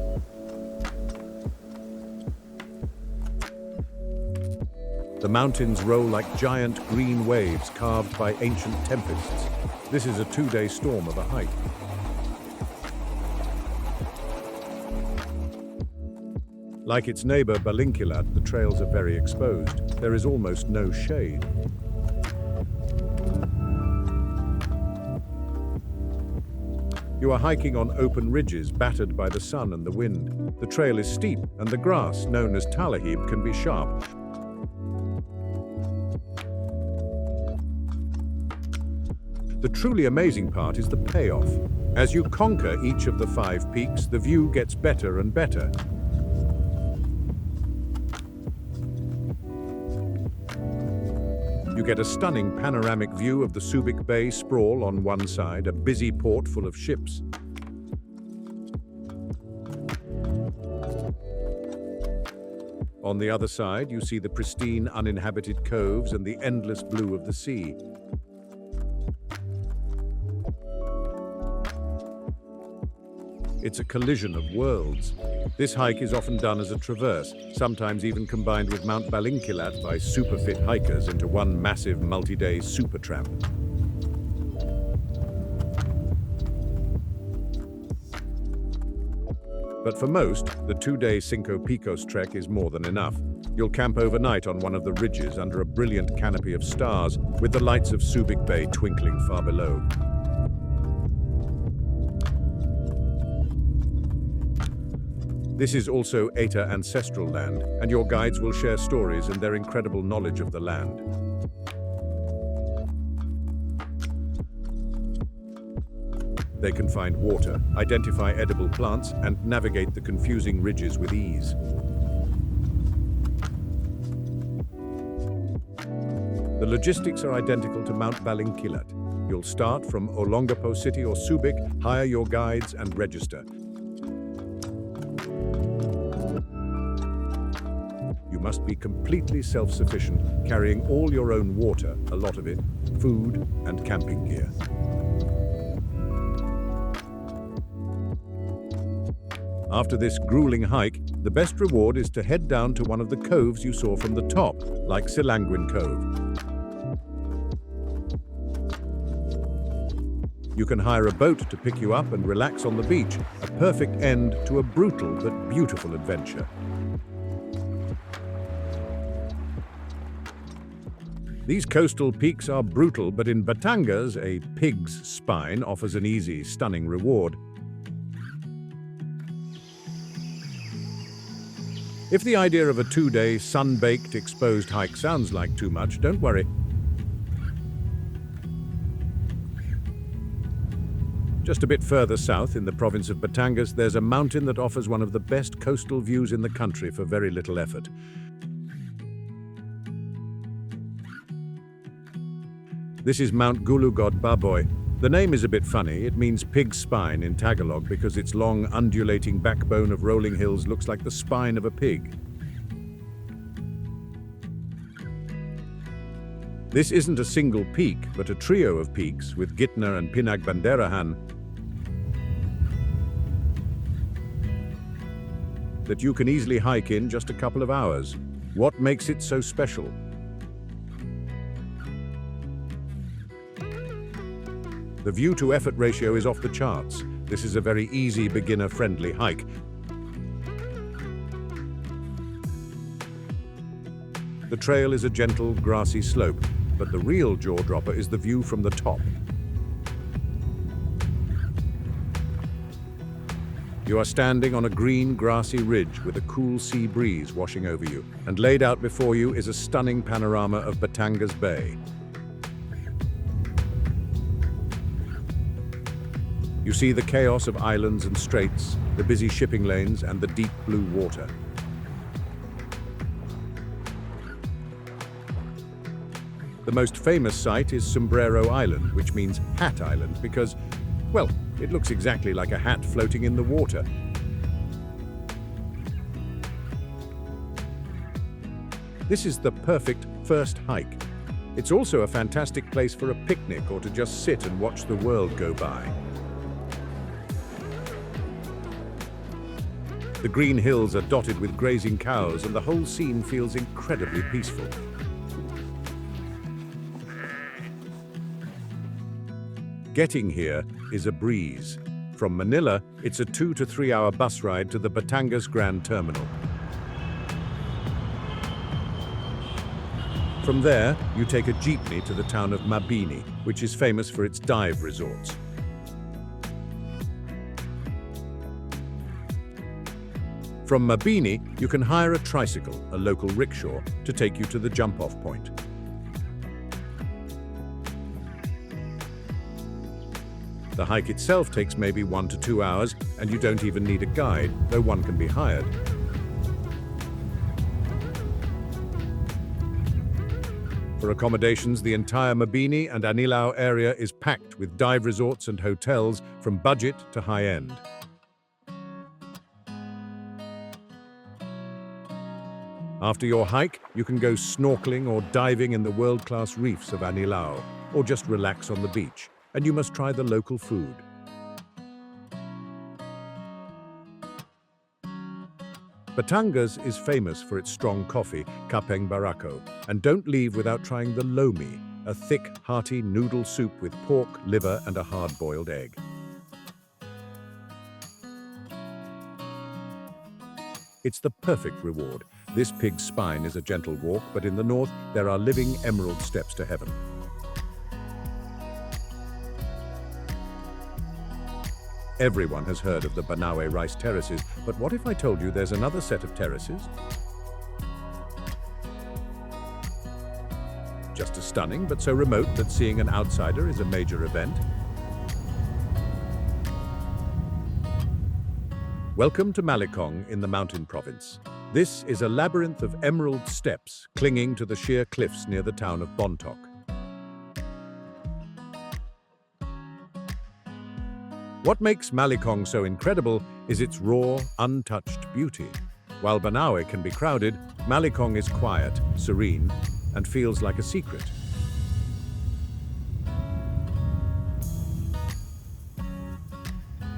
The mountains roll like giant green waves carved by ancient tempests. This is a 2-day storm of a hike. Like its neighbor Balinkilat, the trails are very exposed. There is almost no shade. You are hiking on open ridges battered by the sun and the wind. The trail is steep, and the grass, known as talahib, can be sharp. The truly amazing part is the payoff. As you conquer each of the 5 peaks, the view gets better and better. You get a stunning panoramic view of the Subic Bay sprawl on one side, a busy port full of ships. On the other side, you see the pristine, uninhabited coves and the endless blue of the sea. It's a collision of worlds. This hike is often done as a traverse, sometimes even combined with Mount Balinkilat by super fit hikers into one massive multi-day super tramp. But for most, the 2-day Cinco Picos trek is more than enough. You'll camp overnight on one of the ridges under a brilliant canopy of stars, with the lights of Subic Bay twinkling far below. This is also Eta ancestral land, and your guides will share stories and their incredible knowledge of the land. They can find water, identify edible plants, and navigate the confusing ridges with ease. The logistics are identical to Mount Balinkilat. You'll start from Olongapo City or Subic, hire your guides, and register. You must be completely self-sufficient, carrying all your own water, a lot of it, food, and camping gear. After this grueling hike, the best reward is to head down to one of the coves you saw from the top, like Silanguin Cove. You can hire a boat to pick you up and relax on the beach, a perfect end to a brutal but beautiful adventure. These coastal peaks are brutal, but in Batangas, a pig's spine offers an easy, stunning reward. If the idea of a 2-day, sun-baked, exposed hike sounds like too much, don't worry. Just a bit further south, in the province of Batangas, there's a mountain that offers one of the best coastal views in the country for very little effort. This is Mount Gulugod Baboy. The name is a bit funny. It means pig's spine in Tagalog because its long, undulating backbone of rolling hills looks like the spine of a pig. This isn't a single peak, but a trio of peaks with Gitna and Pinagbanderahan that you can easily hike in just a couple of hours. What makes it so special? The view-to-effort ratio is off the charts. This is a very easy, beginner-friendly hike. The trail is a gentle, grassy slope, but the real jaw-dropper is the view from the top. You are standing on a green, grassy ridge with a cool sea breeze washing over you, and laid out before you is a stunning panorama of Batangas Bay. You see the chaos of islands and straits, the busy shipping lanes, and the deep blue water. The most famous site is Sombrero Island, which means Hat Island, because, well, it looks exactly like a hat floating in the water. This is the perfect first hike. It's also a fantastic place for a picnic or to just sit and watch the world go by. The green hills are dotted with grazing cows, and the whole scene feels incredibly peaceful. Getting here is a breeze. From Manila, it's a 2 to 3 hour bus ride to the Batangas Grand Terminal. From there, you take a jeepney to the town of Mabini, which is famous for its dive resorts. From Mabini, you can hire a tricycle, a local rickshaw, to take you to the jump-off point. The hike itself takes maybe 1 to 2 hours, and you don't even need a guide, though one can be hired. For accommodations, the entire Mabini and Anilao area is packed with dive resorts and hotels from budget to high-end. After your hike, you can go snorkeling or diving in the world-class reefs of Anilao, or just relax on the beach. And you must try the local food. Batangas is famous for its strong coffee, kapeng barako, and don't leave without trying the lomi, a thick, hearty noodle soup with pork, liver, and a hard-boiled egg. It's the perfect reward. This pig's spine is a gentle walk, but in the north, there are living emerald steps to heaven. Everyone has heard of the Banawe rice terraces, but what if I told you there's another set of terraces? Just as stunning, but so remote that seeing an outsider is a major event. Welcome to Malikong in the Mountain Province. This is a labyrinth of emerald steps clinging to the sheer cliffs near the town of Bontoc. What makes Malikong so incredible is its raw, untouched beauty. While Banawe can be crowded, Malikong is quiet, serene, and feels like a secret.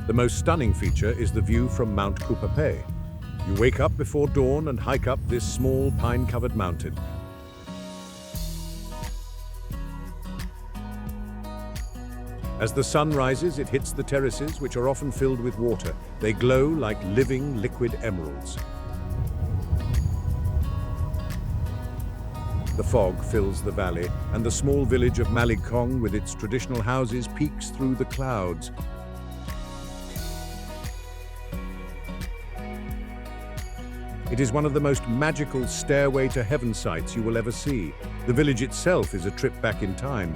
The most stunning feature is the view from Mount Kupapay. You wake up before dawn and hike up this small, pine-covered mountain. As the sun rises, it hits the terraces, which are often filled with water. They glow like living, liquid emeralds. The fog fills the valley, and the small village of Malikong, with its traditional houses, peeks through the clouds. It is one of the most magical stairway to heaven sights you will ever see. The village itself is a trip back in time.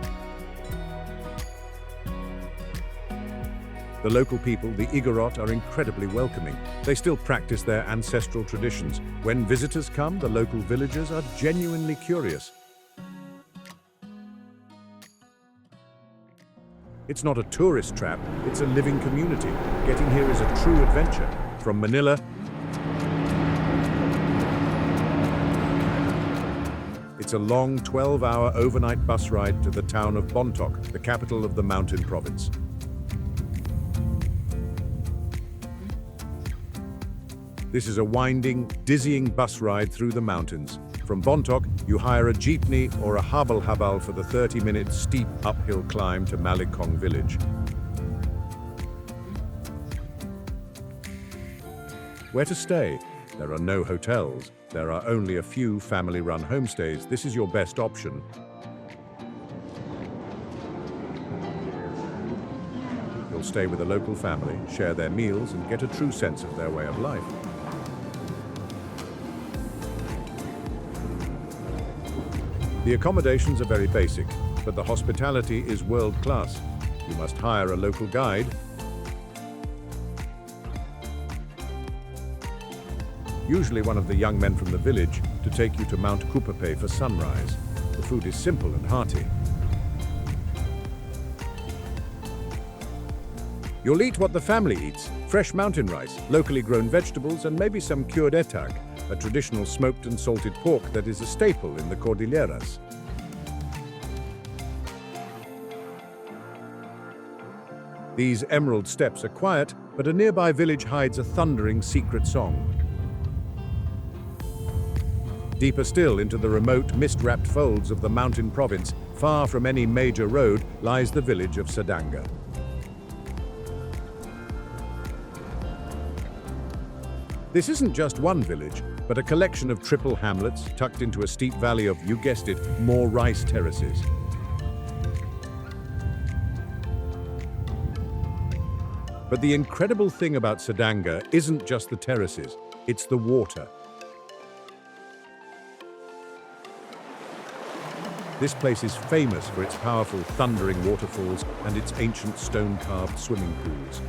The local people, the Igorot, are incredibly welcoming. They still practice their ancestral traditions. When visitors come, the local villagers are genuinely curious. It's not a tourist trap, it's a living community. Getting here is a true adventure. From Manila, it's a long 12-hour overnight bus ride to the town of Bontoc, the capital of the Mountain Province. This is a winding, dizzying bus ride through the mountains. From Bontoc, you hire a jeepney or a habal-habal for the 30-minute steep uphill climb to Malikong village. Where to stay? There are no hotels. There are only a few family-run homestays. This is your best option. You'll stay with a local family, share their meals, and get a true sense of their way of life. The accommodations are very basic, but the hospitality is world-class. You must hire a local guide. Usually one of the young men from the village, to take you to Mount Kupape for sunrise. The food is simple and hearty. You'll eat what the family eats: fresh mountain rice, locally grown vegetables, and maybe some cured etag, a traditional smoked and salted pork that is a staple in the Cordilleras. These emerald steppes are quiet, but a nearby village hides a thundering secret song. Deeper still into the remote, mist-wrapped folds of the mountain province, far from any major road, lies the village of Sadanga. This isn't just one village, but a collection of triple hamlets tucked into a steep valley of, you guessed it, more rice terraces. But the incredible thing about Sadanga isn't just the terraces, it's the water. This place is famous for its powerful thundering waterfalls and its ancient stone-carved swimming pools.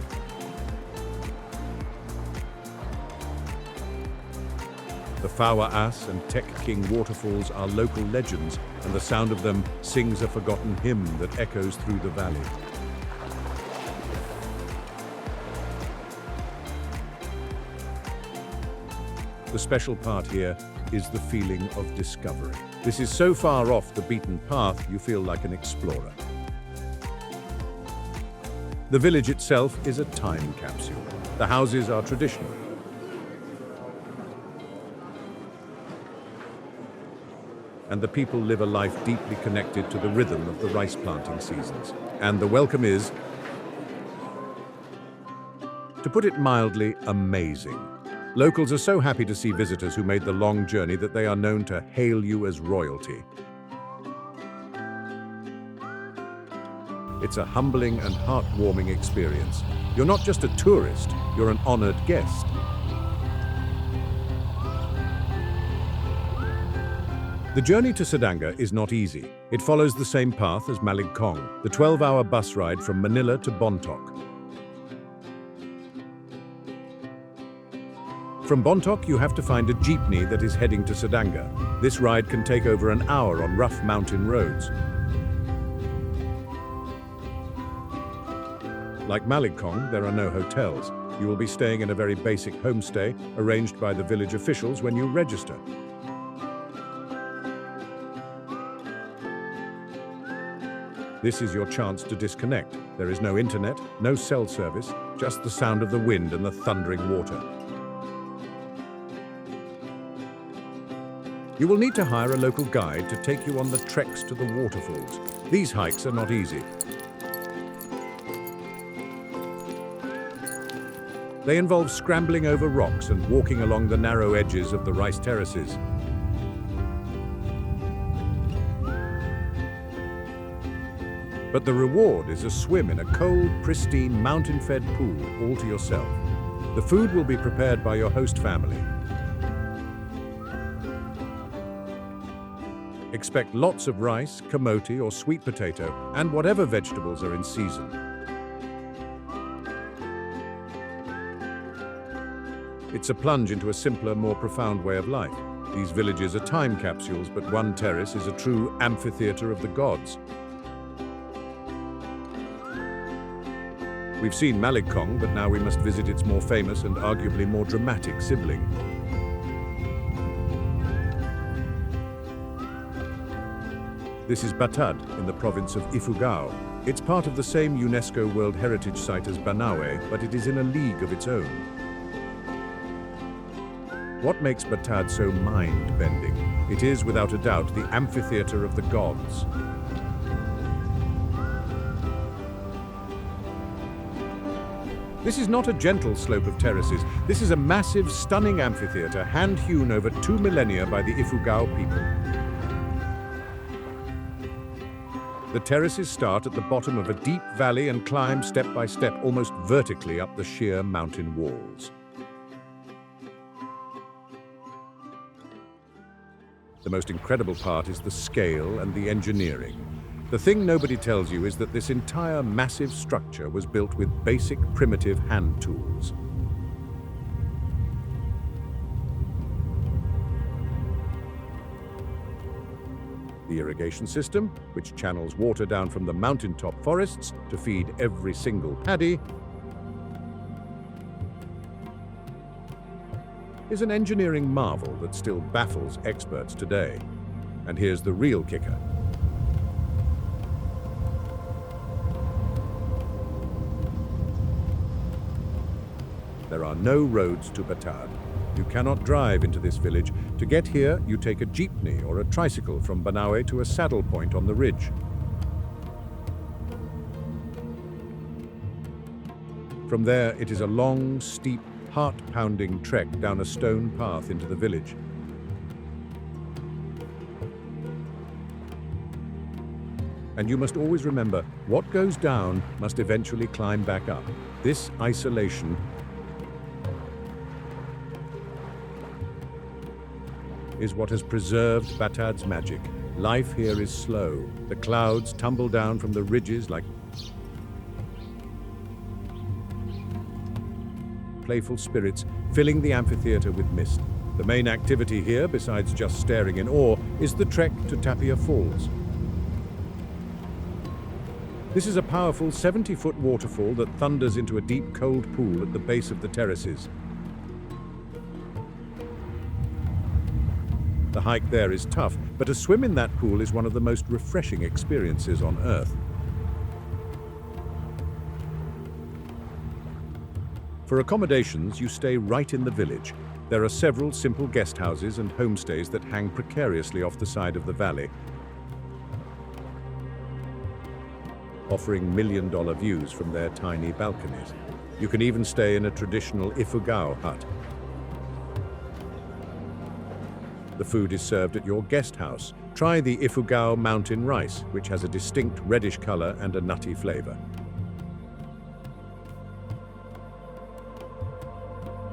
The Fawa-As and Tek King waterfalls are local legends, and the sound of them sings a forgotten hymn that echoes through the valley. The special part here is the feeling of discovery. This is so far off the beaten path, you feel like an explorer. The village itself is a time capsule. The houses are traditional. And the people live a life deeply connected to the rhythm of the rice planting seasons. And the welcome is, to put it mildly, amazing. Locals are so happy to see visitors who made the long journey that they are known to hail you as royalty. It's a humbling and heartwarming experience. You're not just a tourist, you're an honored guest. The journey to Sadanga is not easy. It follows the same path as Maligkong, the 12-hour bus ride from Manila to Bontoc. From Bontoc, you have to find a jeepney that is heading to Sadanga. This ride can take over an hour on rough mountain roads. Like Maligkong, there are no hotels. You will be staying in a very basic homestay arranged by the village officials when you register. This is your chance to disconnect. There is no internet, no cell service, just the sound of the wind and the thundering water. You will need to hire a local guide to take you on the treks to the waterfalls. These hikes are not easy. They involve scrambling over rocks and walking along the narrow edges of the rice terraces. But the reward is a swim in a cold, pristine, mountain-fed pool all to yourself. The food will be prepared by your host family. Expect lots of rice, kamote or sweet potato, and whatever vegetables are in season. It's a plunge into a simpler, more profound way of life. These villages are time capsules, but one terrace is a true amphitheater of the gods. We've seen Maligkong, but now we must visit its more famous and arguably more dramatic sibling. This is Batad in the province of Ifugao. It's part of the same UNESCO World Heritage Site as Banaue, but it is in a league of its own. What makes Batad so mind-bending? It is, without a doubt, the amphitheater of the gods. This is not a gentle slope of terraces. This is a massive, stunning amphitheater hand-hewn over 2 millennia by the Ifugao people. The terraces start at the bottom of a deep valley and climb step by step, almost vertically up the sheer mountain walls. The most incredible part is the scale and the engineering. The thing nobody tells you is that this entire massive structure was built with basic, primitive hand tools. The irrigation system, which channels water down from the mountaintop forests to feed every single paddy, is an engineering marvel that still baffles experts today. And here's the real kicker. There are no roads to Batad. You cannot drive into this village. To get here, you take a jeepney or a tricycle from Banawe to a saddle point on the ridge. From there, it is a long, steep, heart-pounding trek down a stone path into the village. And you must always remember, what goes down must eventually climb back up. This isolation is what has preserved Batad's magic. Life here is slow. The clouds tumble down from the ridges like playful spirits, filling the amphitheater with mist. The main activity here, besides just staring in awe, is the trek to Tapia Falls. This is a powerful 70-foot waterfall that thunders into a deep, cold pool at the base of the terraces. The hike there is tough, but a swim in that pool is one of the most refreshing experiences on Earth. For accommodations, you stay right in the village. There are several simple guest houses and homestays that hang precariously off the side of the valley, offering million-dollar views from their tiny balconies. You can even stay in a traditional Ifugao hut. The food is served at your guest house. Try the Ifugao mountain rice, which has a distinct reddish color and a nutty flavor.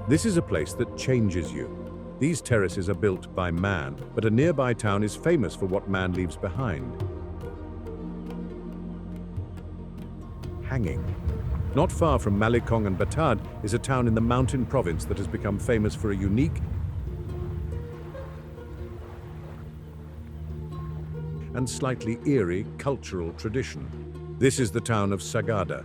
This is a place that changes you. These terraces are built by man, but a nearby town is famous for what man leaves behind. Hanging. Not far from Malikong and Batad is a town in the mountain province that has become famous for a unique and slightly eerie cultural tradition. This is the town of Sagada.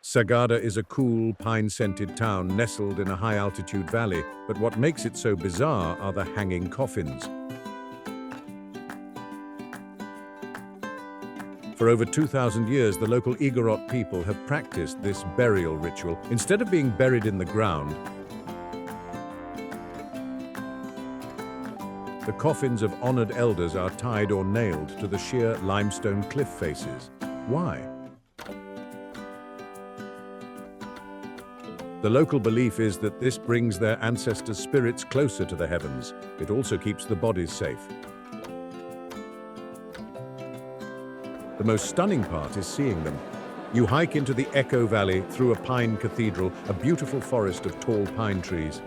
Sagada is a cool, pine-scented town nestled in a high-altitude valley, but what makes it so bizarre are the hanging coffins. For over 2,000 years, the local Igorot people have practiced this burial ritual. Instead of being buried in the ground, the coffins of honored elders are tied or nailed to the sheer limestone cliff faces. Why? The local belief is that this brings their ancestors' spirits closer to the heavens. It also keeps the bodies safe. The most stunning part is seeing them. You hike into the Echo Valley through a pine cathedral, a beautiful forest of tall pine trees.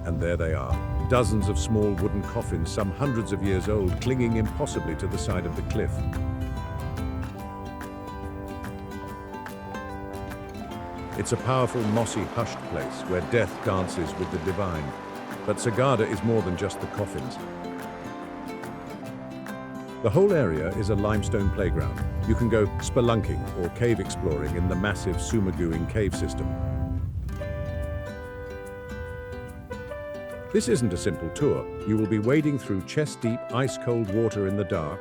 And there they are, dozens of small wooden coffins, some hundreds of years old, clinging impossibly to the side of the cliff. It's a powerful, mossy, hushed place where death dances with the divine. But Sagada is more than just the coffins. The whole area is a limestone playground. You can go spelunking or cave exploring in the massive Sumaguing cave system. This isn't a simple tour. You will be wading through chest-deep, ice-cold water in the dark,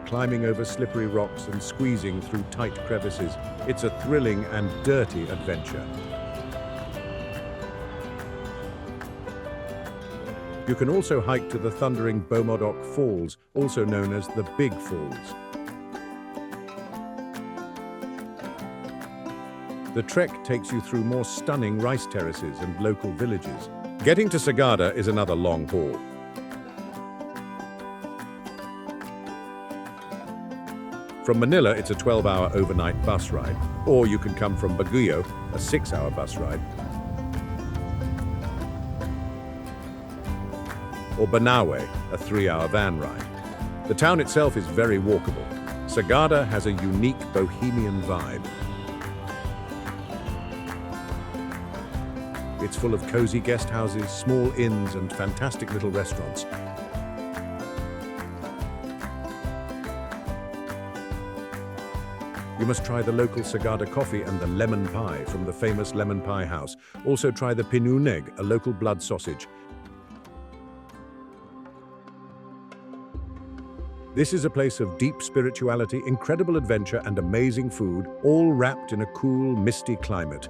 climbing over slippery rocks and squeezing through tight crevices. It's a thrilling and dirty adventure. You can also hike to the thundering Bomodok Falls, also known as the Big Falls. The trek takes you through more stunning rice terraces and local villages. Getting to Sagada is another long haul. From Manila, it's a 12-hour overnight bus ride, or you can come from Baguio, a 6-hour bus ride, or Banawe, a 3-hour van ride. The town itself is very walkable. Sagada has a unique bohemian vibe. It's full of cozy guest houses, small inns, and fantastic little restaurants. You must try the local Sagada coffee and the lemon pie from the famous lemon pie house. Also try the pinuneg, a local blood sausage. This is a place of deep spirituality, incredible adventure, and amazing food, all wrapped in a cool, misty climate.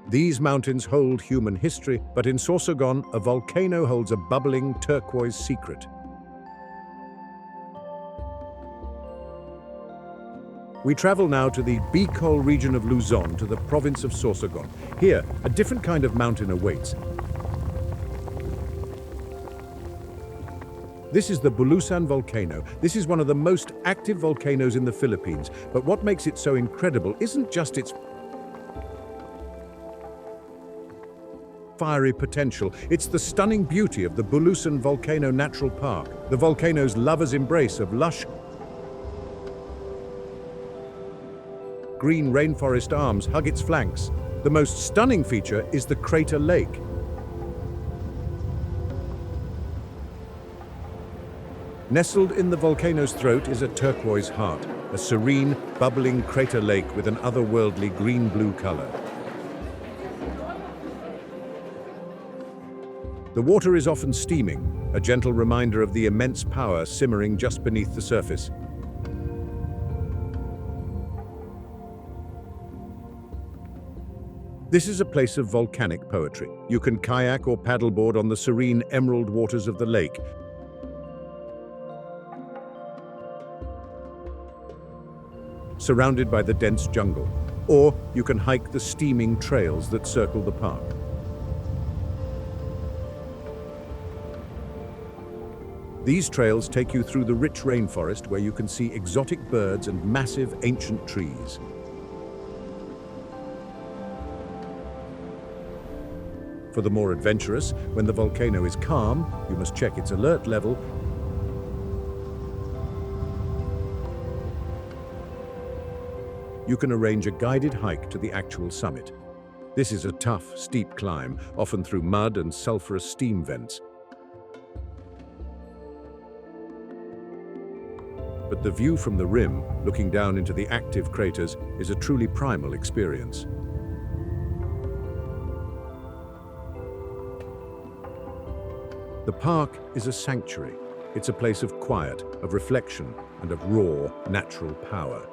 These mountains hold human history, but in Sorsogon, a volcano holds a bubbling turquoise secret. We travel now to the Bicol region of Luzon, to the province of Sorsogon. Here, a different kind of mountain awaits. This is the Bulusan volcano. This is one of the most active volcanoes in the Philippines, but what makes it so incredible isn't just its fiery potential, it's the stunning beauty of the Bulusan Volcano Natural Park. The volcano's lover's embrace of lush green rainforest arms hug its flanks. The most stunning feature is the crater lake. Nestled in the volcano's throat is a turquoise heart, a serene, bubbling crater lake with an otherworldly green-blue color. The water is often steaming, a gentle reminder of the immense power simmering just beneath the surface. This is a place of volcanic poetry. You can kayak or paddleboard on the serene emerald waters of the lake. Surrounded by the dense jungle. Or you can hike the steaming trails that circle the park. These trails take you through the rich rainforest where you can see exotic birds and massive ancient trees. For the more adventurous, when the volcano is calm, you must check its alert level. You can arrange a guided hike to the actual summit. This is a tough, steep climb, often through mud and sulfurous steam vents. But the view from the rim, looking down into the active craters, is a truly primal experience. The park is a sanctuary. It's a place of quiet, of reflection, and of raw, natural power.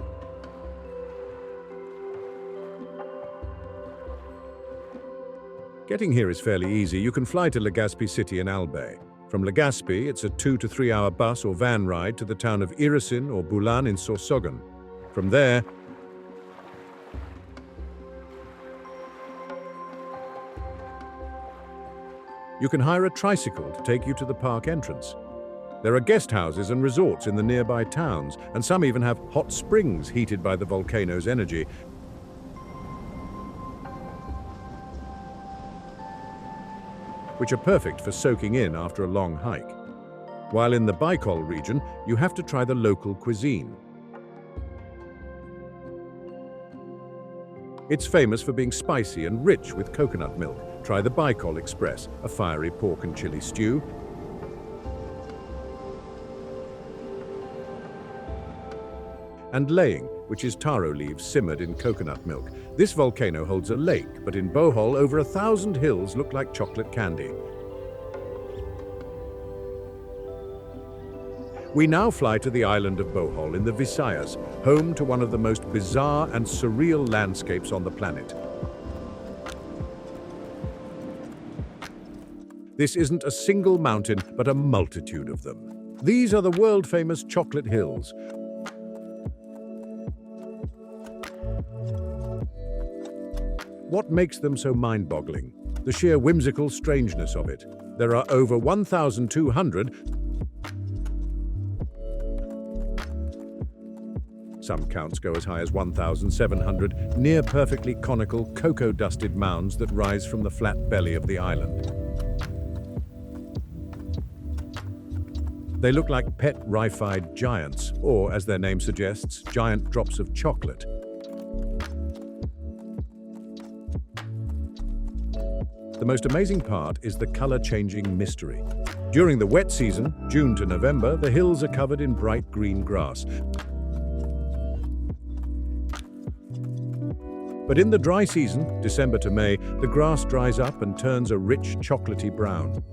Getting here is fairly easy. You can fly to Legazpi City in Albay. From Legazpi, it's a 2 to 3 hour bus or van ride to the town of Irisin or Bulan in Sorsogon. From there, you can hire a tricycle to take you to the park entrance. There are guest houses and resorts in the nearby towns, and some even have hot springs heated by the volcano's energy. Which are perfect for soaking in after a long hike. While in the Bicol region, you have to try the local cuisine. It's famous for being spicy and rich with coconut milk. Try the Bicol Express, a fiery pork and chili stew. And laying, which is taro leaves simmered in coconut milk. This volcano holds a lake, but in Bohol, over 1,000 hills look like chocolate candy. We now fly to the island of Bohol in the Visayas, home to one of the most bizarre and surreal landscapes on the planet. This isn't a single mountain, but a multitude of them. These are the world-famous chocolate hills. What makes them so mind-boggling? The sheer whimsical strangeness of it. There are over 1,200. Some counts go as high as 1,700, near perfectly conical, cocoa-dusted mounds that rise from the flat belly of the island. They look like pet reified giants, or, as their name suggests, giant drops of chocolate. The most amazing part is the color-changing mystery. During the wet season, June to November, the hills are covered in bright green grass. But in the dry season, December to May, the grass dries up and turns a rich chocolatey brown.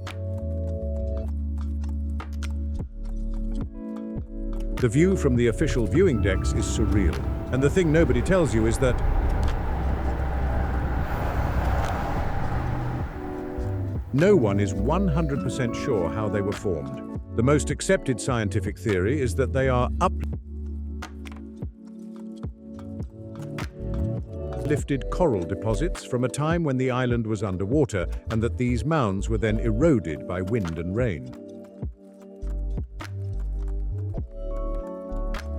The view from the official viewing decks is surreal, and the thing nobody tells you is that no one is 100% sure how they were formed. The most accepted scientific theory is that they are uplifted coral deposits from a time when the island was underwater, and that these mounds were then eroded by wind and rain.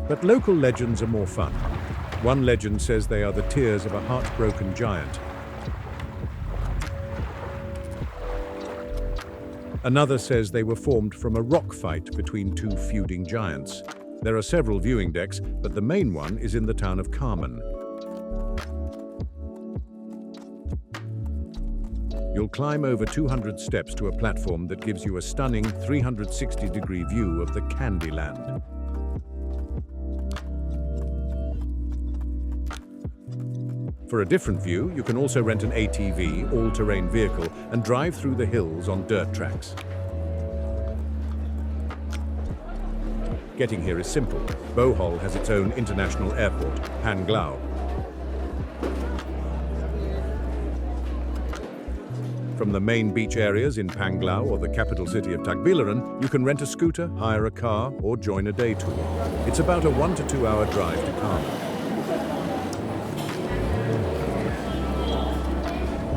But local legends are more fun. One legend says they are the tears of a heartbroken giant. Another says they were formed from a rock fight between two feuding giants. There are several viewing decks, but the main one is in the town of Carmen. You'll climb over 200 steps to a platform that gives you a stunning 360-degree view of the Candyland. For a different view, you can also rent an ATV, all-terrain vehicle, and drive through the hills on dirt tracks. Getting here is simple. Bohol has its own international airport, Panglao. From the main beach areas in Panglao or the capital city of Tagbilaran, you can rent a scooter, hire a car, or join a day tour. It's about a 1 to 2 hour drive to Carmen.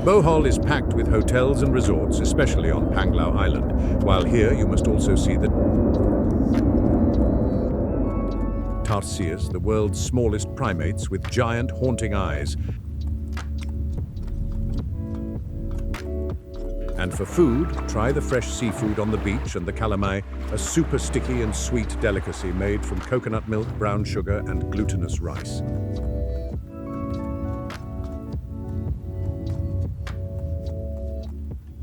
Bohol is packed with hotels and resorts, especially on Panglao Island. While here, you must also see the tarsiers, the world's smallest primates with giant haunting eyes. And for food, try the fresh seafood on the beach and the calamai, a super sticky and sweet delicacy made from coconut milk, brown sugar, and glutinous rice.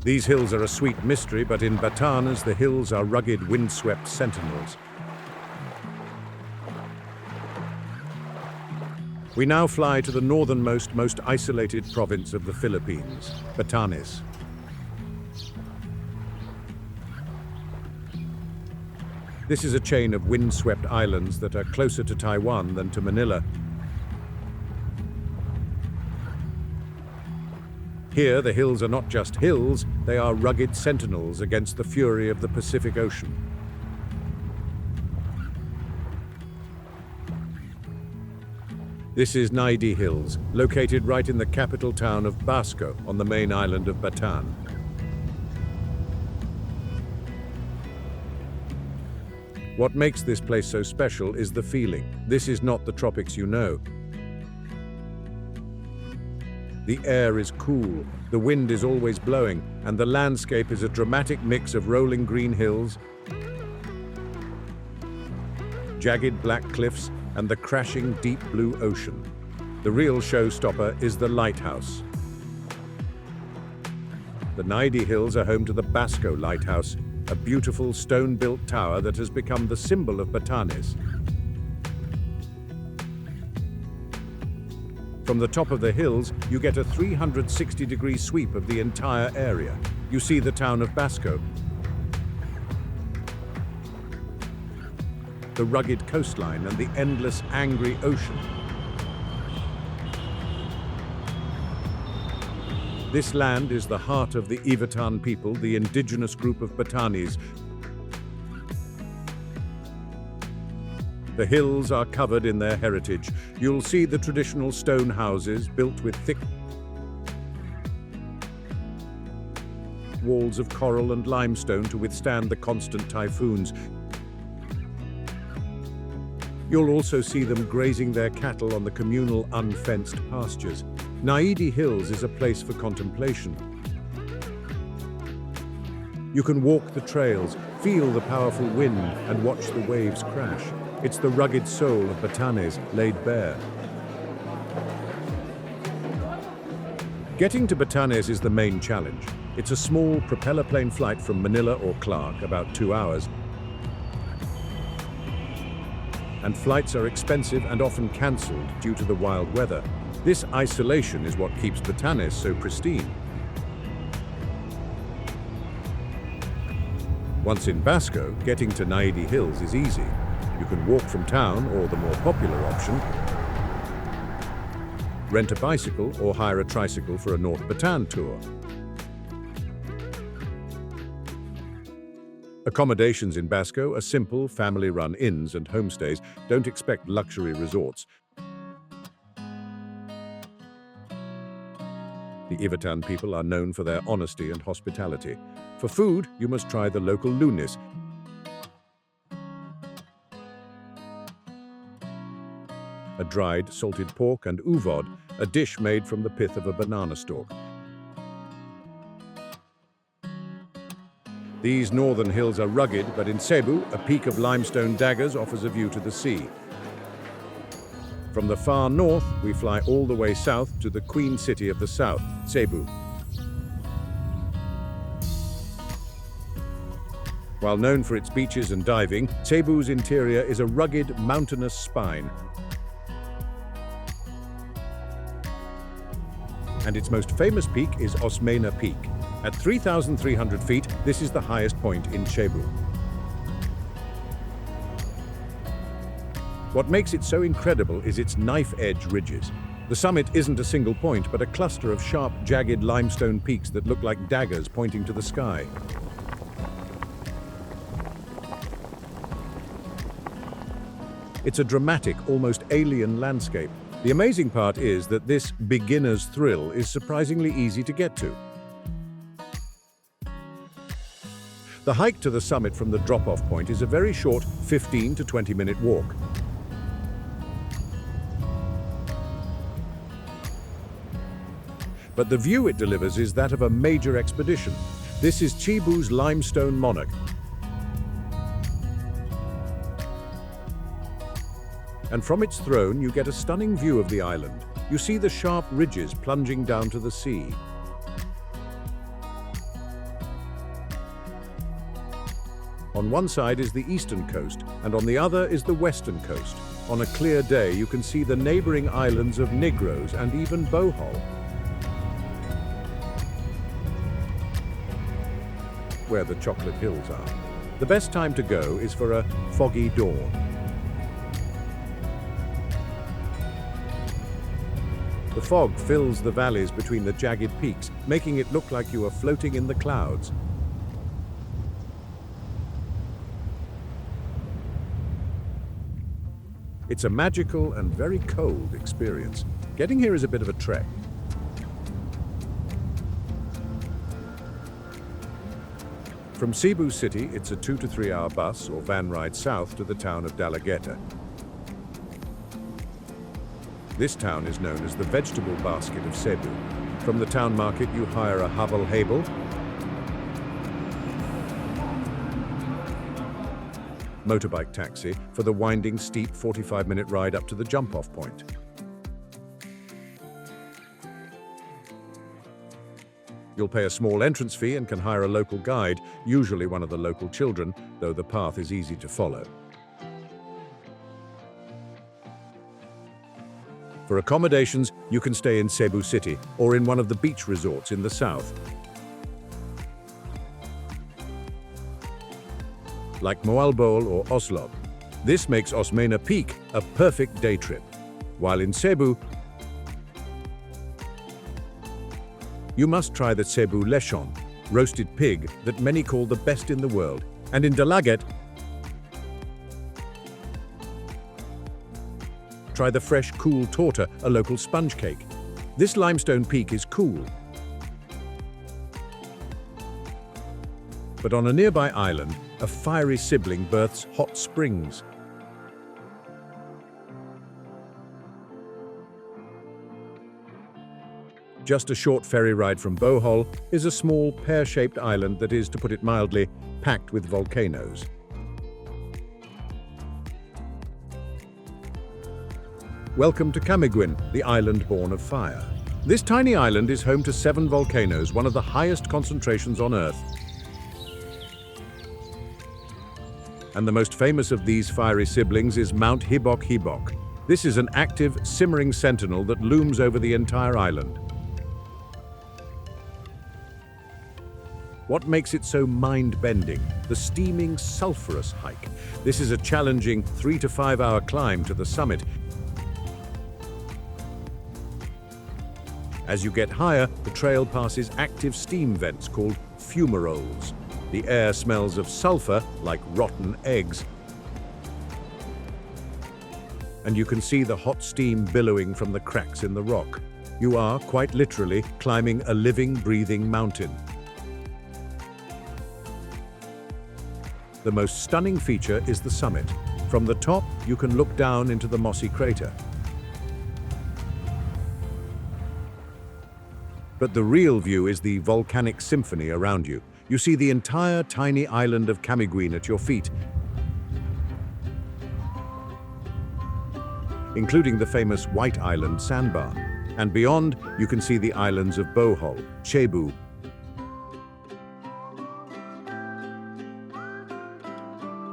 These hills are a sweet mystery, but in Batanes, the hills are rugged, windswept sentinels. We now fly to the northernmost, most isolated province of the Philippines, Batanes. This is a chain of windswept islands that are closer to Taiwan than to Manila. Here, the hills are not just hills, they are rugged sentinels against the fury of the Pacific Ocean. This is Naidi Hills, located right in the capital town of Basco on the main island of Bataan. What makes this place so special is the feeling. This is not the tropics you know. The air is cool, the wind is always blowing, and the landscape is a dramatic mix of rolling green hills, jagged black cliffs, and the crashing deep blue ocean. The real showstopper is the lighthouse. The Naidi Hills are home to the Basco Lighthouse, a beautiful stone-built tower that has become the symbol of Batanes. From the top of the hills, you get a 360-degree sweep of the entire area. You see the town of Basco, the rugged coastline, and the endless, angry ocean. This land is the heart of the Ivatan people, the indigenous group of Batanes. The hills are covered in their heritage. You'll see the traditional stone houses built with thick walls of coral and limestone to withstand the constant typhoons. You'll also see them grazing their cattle on the communal unfenced pastures. Naidi Hills is a place for contemplation. You can walk the trails, feel the powerful wind, and watch the waves crash. It's the rugged soul of Batanes laid bare. Getting to Batanes is the main challenge. It's a small propeller plane flight from Manila or Clark, about 2 hours. And flights are expensive and often cancelled due to the wild weather. This isolation is what keeps Batanes so pristine. Once in Basco, getting to Naidi Hills is easy. You can walk from town, or the more popular option, rent a bicycle or hire a tricycle for a North Bataan tour. Accommodations in Basco are simple, family-run inns and homestays. Don't expect luxury resorts. The Ivatan people are known for their honesty and hospitality. For food, you must try the local lunis. A dried, salted pork and uvod, a dish made from the pith of a banana stalk. These northern hills are rugged, but in Cebu, a peak of limestone daggers offers a view to the sea. From the far north, we fly all the way south to the Queen City of the South, Cebu. While known for its beaches and diving, Cebu's interior is a rugged, mountainous spine. And its most famous peak is Osmeña Peak. At 3,300 feet, this is the highest point in Cebu. What makes it so incredible is its knife-edge ridges. The summit isn't a single point, but a cluster of sharp, jagged limestone peaks that look like daggers pointing to the sky. It's a dramatic, almost alien landscape. The amazing part is that this beginner's thrill is surprisingly easy to get to. The hike to the summit from the drop-off point is a very short 15 to 20-minute walk. But the view it delivers is that of a major expedition. This is Cebu's limestone monarch. And from its throne, you get a stunning view of the island. You see the sharp ridges plunging down to the sea. On one side is the eastern coast, and on the other is the western coast. On a clear day, you can see the neighboring islands of Negros and even Bohol, where the chocolate hills are. The best time to go is for a foggy dawn. The fog fills the valleys between the jagged peaks, making it look like you are floating in the clouds. It's a magical and very cold experience. Getting here is a bit of a trek. From Cebu City, it's a 2 to 3 hour bus or van ride south to the town of Dalagueta. This town is known as the vegetable basket of Cebu. From the town market, you hire a habal-habal, motorbike taxi for the winding, steep 45-minute ride up to the jump-off point. You'll pay a small entrance fee and can hire a local guide, usually one of the local children, though the path is easy to follow. For accommodations, you can stay in Cebu City or in one of the beach resorts in the south, like Moalboal or Oslob. This makes Osmeña Peak a perfect day trip. While in Cebu, You must try the cebu lechon, roasted pig that many call the best in the world. And in Dalaget, try the fresh, cool torta, a local sponge cake. This limestone peak is cool, but on a nearby island, a fiery sibling births hot springs. Just a short ferry ride from Bohol is a small pear-shaped island that is, to put it mildly, packed with volcanoes. Welcome to Camiguin, the island born of fire. This tiny island is home to 7 volcanoes, one of the highest concentrations on Earth. And the most famous of these fiery siblings is Mount Hibok Hibok. This is an active, simmering sentinel that looms over the entire island. What makes it so mind-bending? The steaming, sulfurous hike. This is a challenging 3 to 5 hour climb to the summit. As you get higher, the trail passes active steam vents called fumaroles. The air smells of sulfur, like rotten eggs. And you can see the hot steam billowing from the cracks in the rock. You are, quite literally, climbing a living, breathing mountain. The most stunning feature is the summit. From the top, you can look down into the mossy crater. But the real view is the volcanic symphony around you. You see the entire tiny island of Camiguin at your feet, including the famous White Island sandbar. And beyond, you can see the islands of Bohol, Cebu,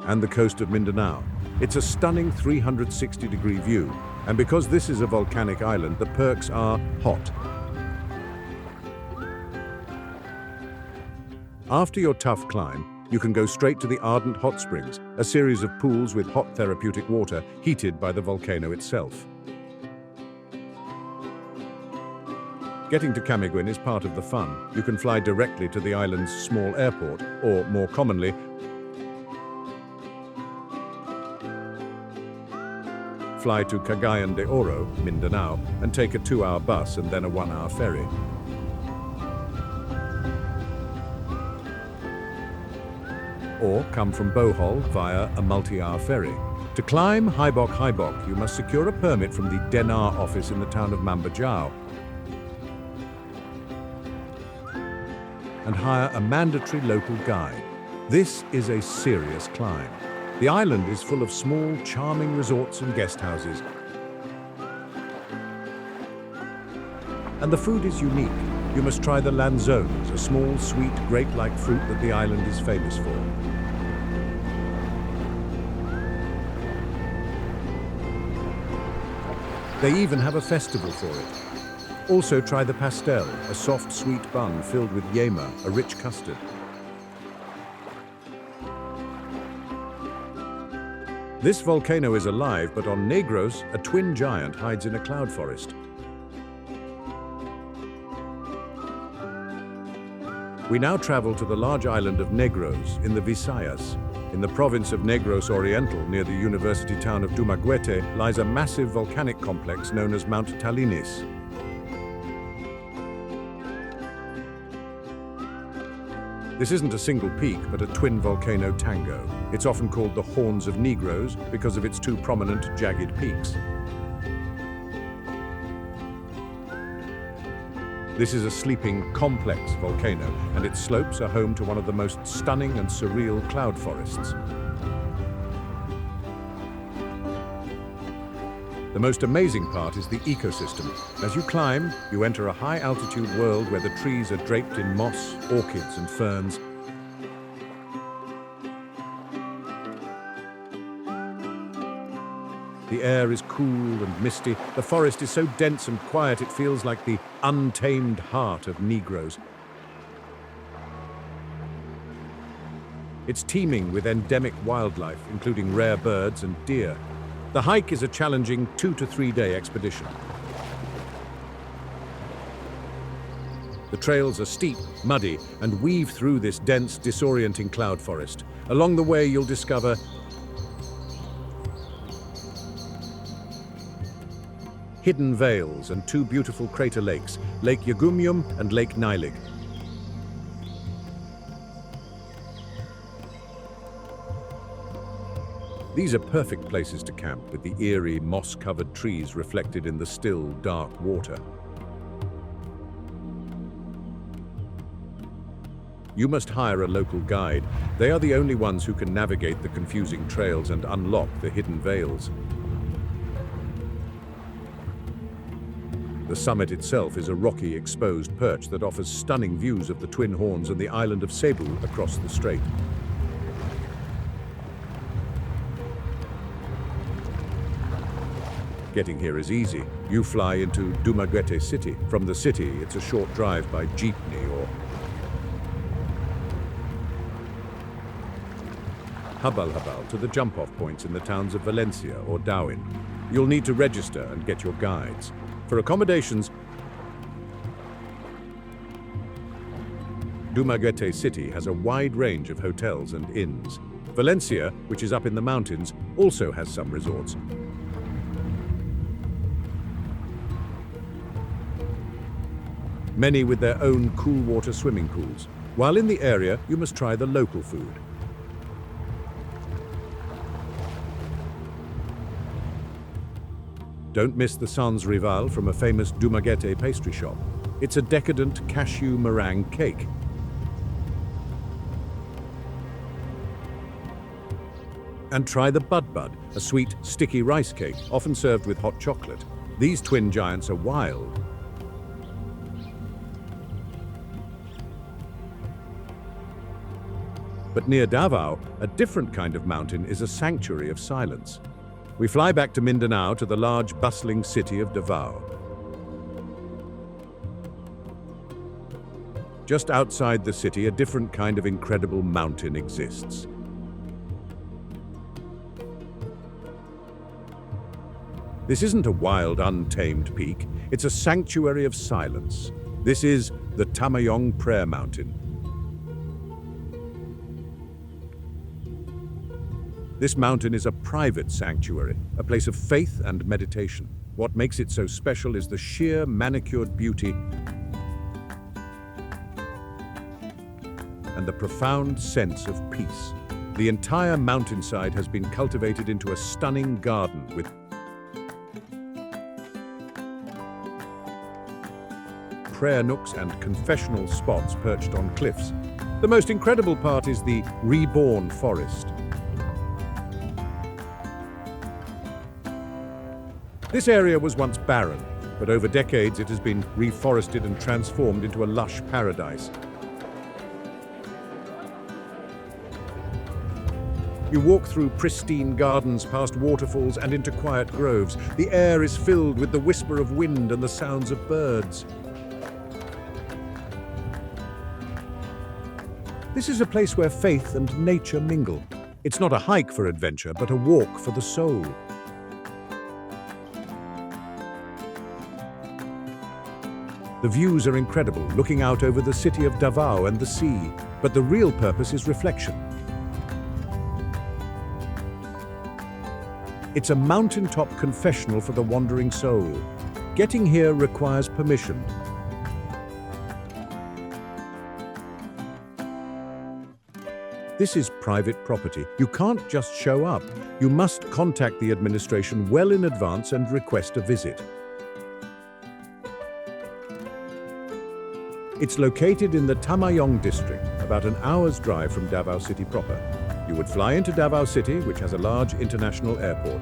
and the coast of Mindanao. It's a stunning 360-degree view, and because this is a volcanic island, the perks are hot. After your tough climb, you can go straight to the ardent hot springs, a series of pools with hot therapeutic water heated by the volcano itself. Getting to Camiguin is part of the fun. You can fly directly to the island's small airport, or more commonly, fly to Cagayan de Oro, Mindanao, and take a 2-hour bus and then a 1-hour ferry. Or come from Bohol via a multi-hour ferry. To climb Hibok Hibok, you must secure a permit from the Denar office in the town of Mambajao and hire a mandatory local guide. This is a serious climb. The island is full of small, charming resorts and guest houses. And the food is unique. You must try the lanzones, a small, sweet, grape-like fruit that the island is famous for. They even have a festival for it. Also try the pastel, a soft, sweet bun filled with yema, a rich custard. This volcano is alive, but on Negros, a twin giant hides in a cloud forest. We now travel to the large island of Negros in the Visayas. In the province of Negros Oriental, near the university town of Dumaguete, lies a massive volcanic complex known as Mount Talinis. This isn't a single peak, but a twin volcano tango. It's often called the Horns of Negros because of its 2 prominent, jagged peaks. This is a sleeping, complex volcano, and its slopes are home to one of the most stunning and surreal cloud forests. The most amazing part is the ecosystem. As you climb, you enter a high-altitude world where the trees are draped in moss, orchids, and ferns. The air is cool and misty. The forest is so dense and quiet it feels like the untamed heart of Negros. It's teeming with endemic wildlife, including rare birds and deer. The hike is a challenging 2 to 3 day expedition. The trails are steep, muddy, and weave through this dense, disorienting cloud forest. Along the way, you'll discover hidden vales and two beautiful crater lakes, Lake Yagumium and Lake Nilig. These are perfect places to camp, with the eerie, moss-covered trees reflected in the still, dark water. You must hire a local guide. They are the only ones who can navigate the confusing trails and unlock the hidden vales. The summit itself is a rocky, exposed perch that offers stunning views of the Twin Horns and the island of Cebu across the strait. Getting here is easy. You fly into Dumaguete City. From the city, it's a short drive by jeepney or hubal to the jump-off points in the towns of Valencia or Darwin. You'll need to register and get your guides. For accommodations, Dumaguete City has a wide range of hotels and inns. Valencia, which is up in the mountains, also has some resorts. Many with their own cool water swimming pools. While in the area, you must try the local food. Don't miss the sans rival from a famous Dumaguete pastry shop. It's a decadent cashew meringue cake. And try the bud, a sweet, sticky rice cake, often served with hot chocolate. These twin giants are wild. But near Davao, a different kind of mountain is a sanctuary of silence. We fly back to Mindanao, to the large, bustling city of Davao. Just outside the city, a different kind of incredible mountain exists. This isn't a wild, untamed peak. It's a sanctuary of silence. This is the Tamayong Prayer Mountain. This mountain is a private sanctuary, a place of faith and meditation. What makes it so special is the sheer manicured beauty and the profound sense of peace. The entire mountainside has been cultivated into a stunning garden with prayer nooks and confessional spots perched on cliffs. The most incredible part is the reborn forest. This area was once barren, but over decades it has been reforested and transformed into a lush paradise. You walk through pristine gardens, past waterfalls and into quiet groves. The air is filled with the whisper of wind and the sounds of birds. This is a place where faith and nature mingle. It's not a hike for adventure, but a walk for the soul. The views are incredible, looking out over the city of Davao and the sea, but the real purpose is reflection. It's a mountaintop confessional for the wandering soul. Getting here requires permission. This is private property. You can't just show up. You must contact the administration well in advance and request a visit. It's located in the Tamayong district, about an hour's drive from Davao City proper. You would fly into Davao City, which has a large international airport.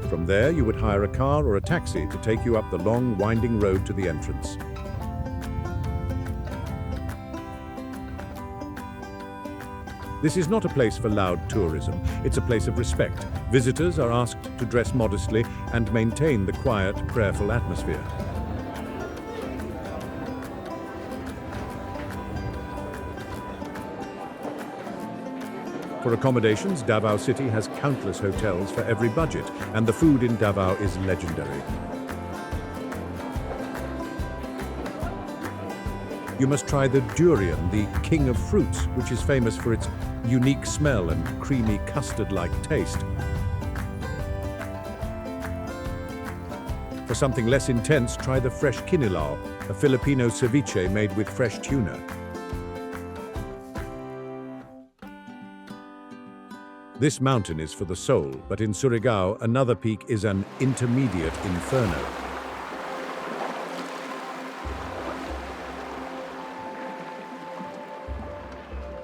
From there, you would hire a car or a taxi to take you up the long, winding road to the entrance. This is not a place for loud tourism. It's a place of respect. Visitors are asked to dress modestly and maintain the quiet, prayerful atmosphere. For accommodations, Davao City has countless hotels for every budget, and the food in Davao is legendary. You must try the durian, the king of fruits, which is famous for its unique smell and creamy custard-like taste. For something less intense, try the fresh kinilaw, a Filipino ceviche made with fresh tuna. This mountain is for the soul, but in Surigao, another peak is an intermediate inferno.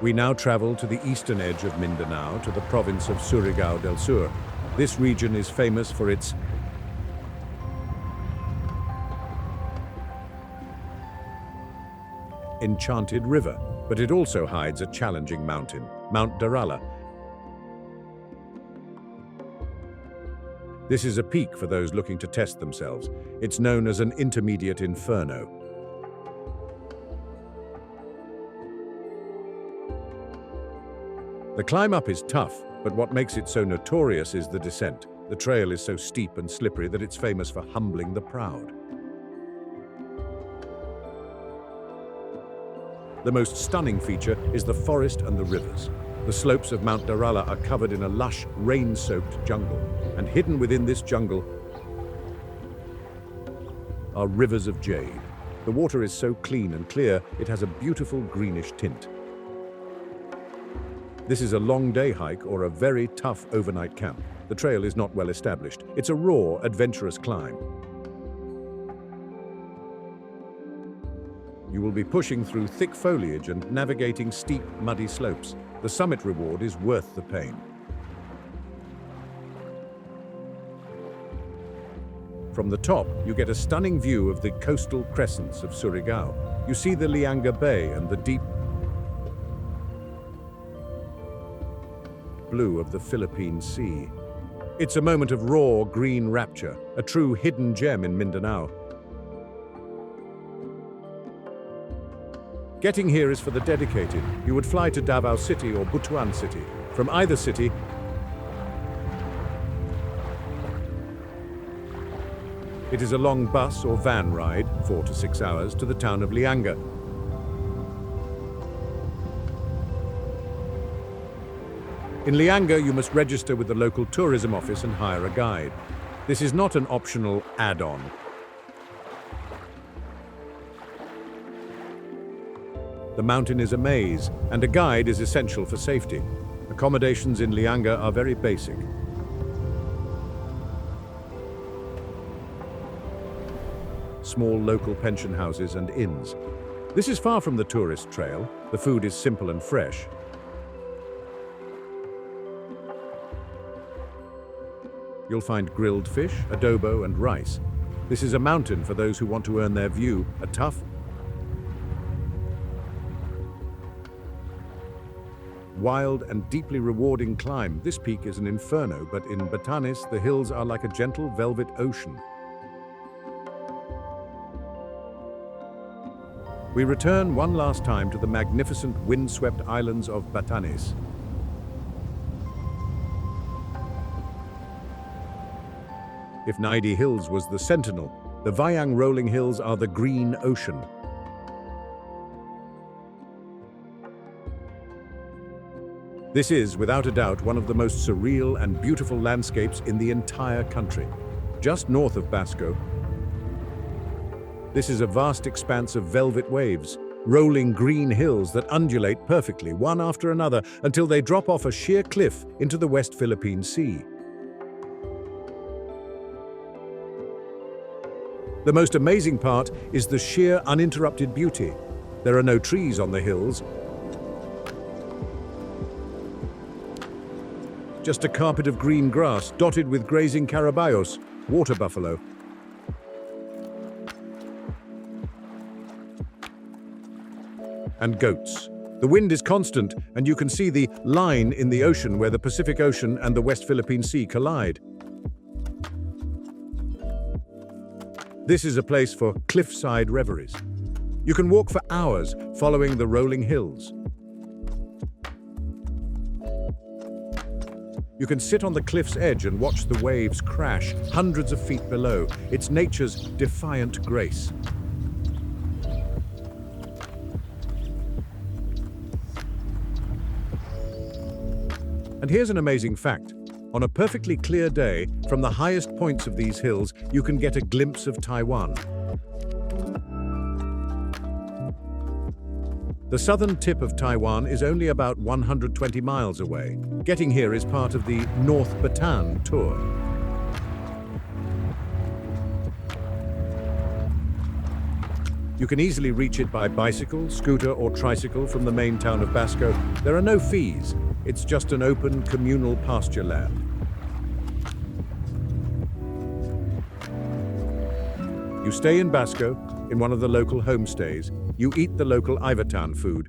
We now travel to the eastern edge of Mindanao, to the province of Surigao del Sur. This region is famous for its enchanted river, but it also hides a challenging mountain, Mount Darala. This is a peak for those looking to test themselves. It's known as an intermediate inferno. The climb up is tough, but what makes it so notorious is the descent. The trail is so steep and slippery that it's famous for humbling the proud. The most stunning feature is the forest and the rivers. The slopes of Mount Darala are covered in a lush, rain-soaked jungle, and hidden within this jungle are rivers of jade. The water is so clean and clear, it has a beautiful greenish tint. This is a long day hike or a very tough overnight camp. The trail is not well established. It's a raw, adventurous climb. You will be pushing through thick foliage and navigating steep, muddy slopes. The summit reward is worth the pain. From the top, you get a stunning view of the coastal crescents of Surigao. You see the Lianga Bay and the deep blue of the Philippine Sea. It's a moment of raw green rapture, a true hidden gem in Mindanao. Getting here is for the dedicated. You would fly to Davao City or Butuan City. From either city, it is a long bus or van ride, 4 to 6 hours, to the town of Lianga. In Lianga, you must register with the local tourism office and hire a guide. This is not an optional add-on. The mountain is a maze, and a guide is essential for safety. Accommodations in Lianga are very basic. Small local pension houses and inns. This is far from the tourist trail. The food is simple and fresh. You'll find grilled fish, adobo, and rice. This is a mountain for those who want to earn their view, a tough, wild and deeply rewarding climb. This peak is an inferno, but in Batanes, the hills are like a gentle velvet ocean. We return one last time to the magnificent windswept islands of Batanes. If Naidi Hills was the sentinel, the Vayang rolling hills are the green ocean. This is, without a doubt, one of the most surreal and beautiful landscapes in the entire country. Just north of Basco, this is a vast expanse of velvet waves, rolling green hills that undulate perfectly, one after another, until they drop off a sheer cliff into the West Philippine Sea. The most amazing part is the sheer uninterrupted beauty. There are no trees on the hills, just a carpet of green grass dotted with grazing carabayos, water buffalo. And goats. The wind is constant, and you can see the line in the ocean where the Pacific Ocean and the West Philippine Sea collide. This is a place for cliffside reveries. You can walk for hours following the rolling hills. You can sit on the cliff's edge and watch the waves crash hundreds of feet below. It's nature's defiant grace. And here's an amazing fact. On a perfectly clear day, from the highest points of these hills, you can get a glimpse of Taiwan. The southern tip of Taiwan is only about 120 miles away. Getting here is part of the North Bataan tour. You can easily reach it by bicycle, scooter, or tricycle from the main town of Basco. There are no fees. It's just an open, communal pasture land. You stay in Basco, in one of the local homestays. You eat the local Ivatan food.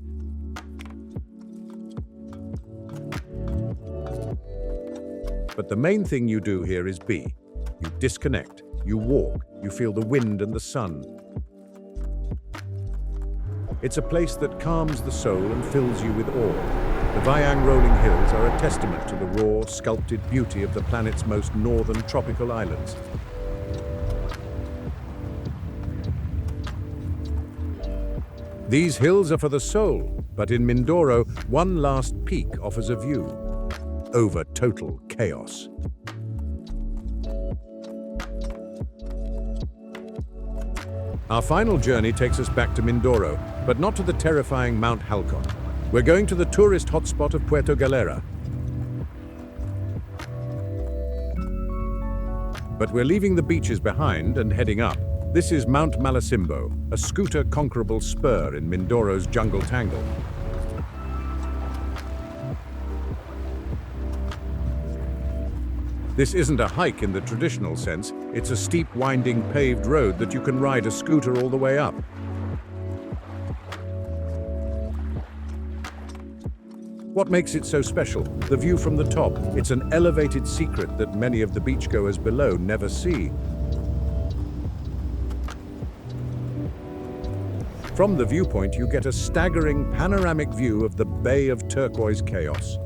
But the main thing you do here is be. You disconnect, you walk, you feel the wind and the sun. It's a place that calms the soul and fills you with awe. The Vayang rolling hills are a testament to the raw, sculpted beauty of the planet's most northern tropical islands. These hills are for the soul, but in Mindoro, one last peak offers a view over total chaos. Our final journey takes us back to Mindoro, but not to the terrifying Mount Halcon. We're going to the tourist hotspot of Puerto Galera. But we're leaving the beaches behind and heading up. This is Mount Malasimbo, a scooter-conquerable spur in Mindoro's jungle tangle. This isn't a hike in the traditional sense. It's a steep, winding, paved road that you can ride a scooter all the way up. What makes it so special? The view from the top. It's an elevated secret that many of the beachgoers below never see. From the viewpoint, you get a staggering panoramic view of the Bay of Turquoise Chaos.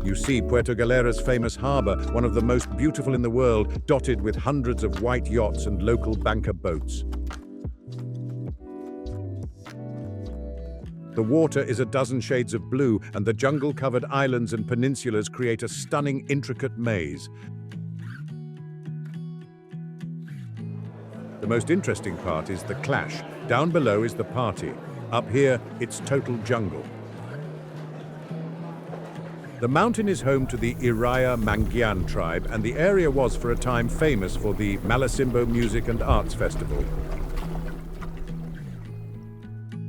You see Puerto Galera's famous harbor, one of the most beautiful in the world, dotted with hundreds of white yachts and local banker boats. The water is a dozen shades of blue, and the jungle-covered islands and peninsulas create a stunning, intricate maze. The most interesting part is the clash. Down below is the party. Up here, it's total jungle. The mountain is home to the Iraya Mangyan tribe, and the area was for a time famous for the Malasimbo Music and Arts Festival,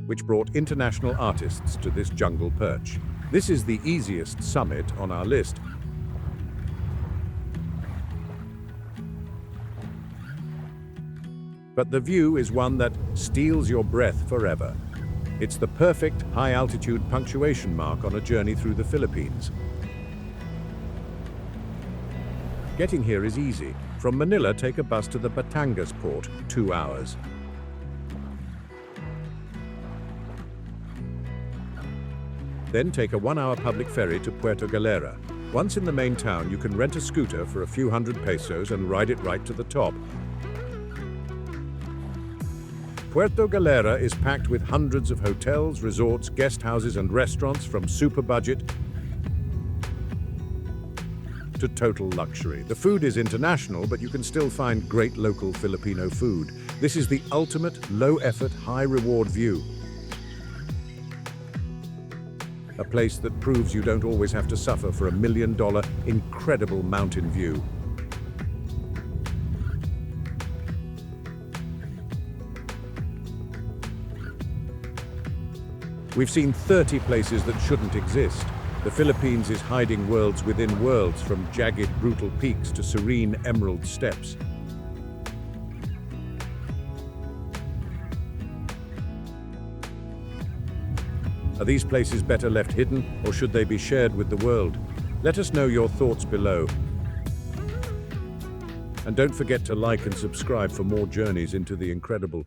which brought international artists to this jungle perch. This is the easiest summit on our list. But the view is one that steals your breath forever. It's the perfect high-altitude punctuation mark on a journey through the Philippines. Getting here is easy. From Manila, take a bus to the Batangas port, 2 hours. Then take a 1-hour public ferry to Puerto Galera. Once in the main town, you can rent a scooter for a few hundred pesos and ride it right to the top. Puerto Galera is packed with hundreds of hotels, resorts, guest houses, and restaurants, from super budget to total luxury. The food is international, but you can still find great local Filipino food. This is the ultimate low-effort, high-reward view. A place that proves you don't always have to suffer for $1 million incredible mountain view. We've seen 30 places that shouldn't exist. The Philippines is hiding worlds within worlds, from jagged, brutal peaks to serene emerald steppes. Are these places better left hidden, or should they be shared with the world? Let us know your thoughts below. And don't forget to like and subscribe for more journeys into the incredible.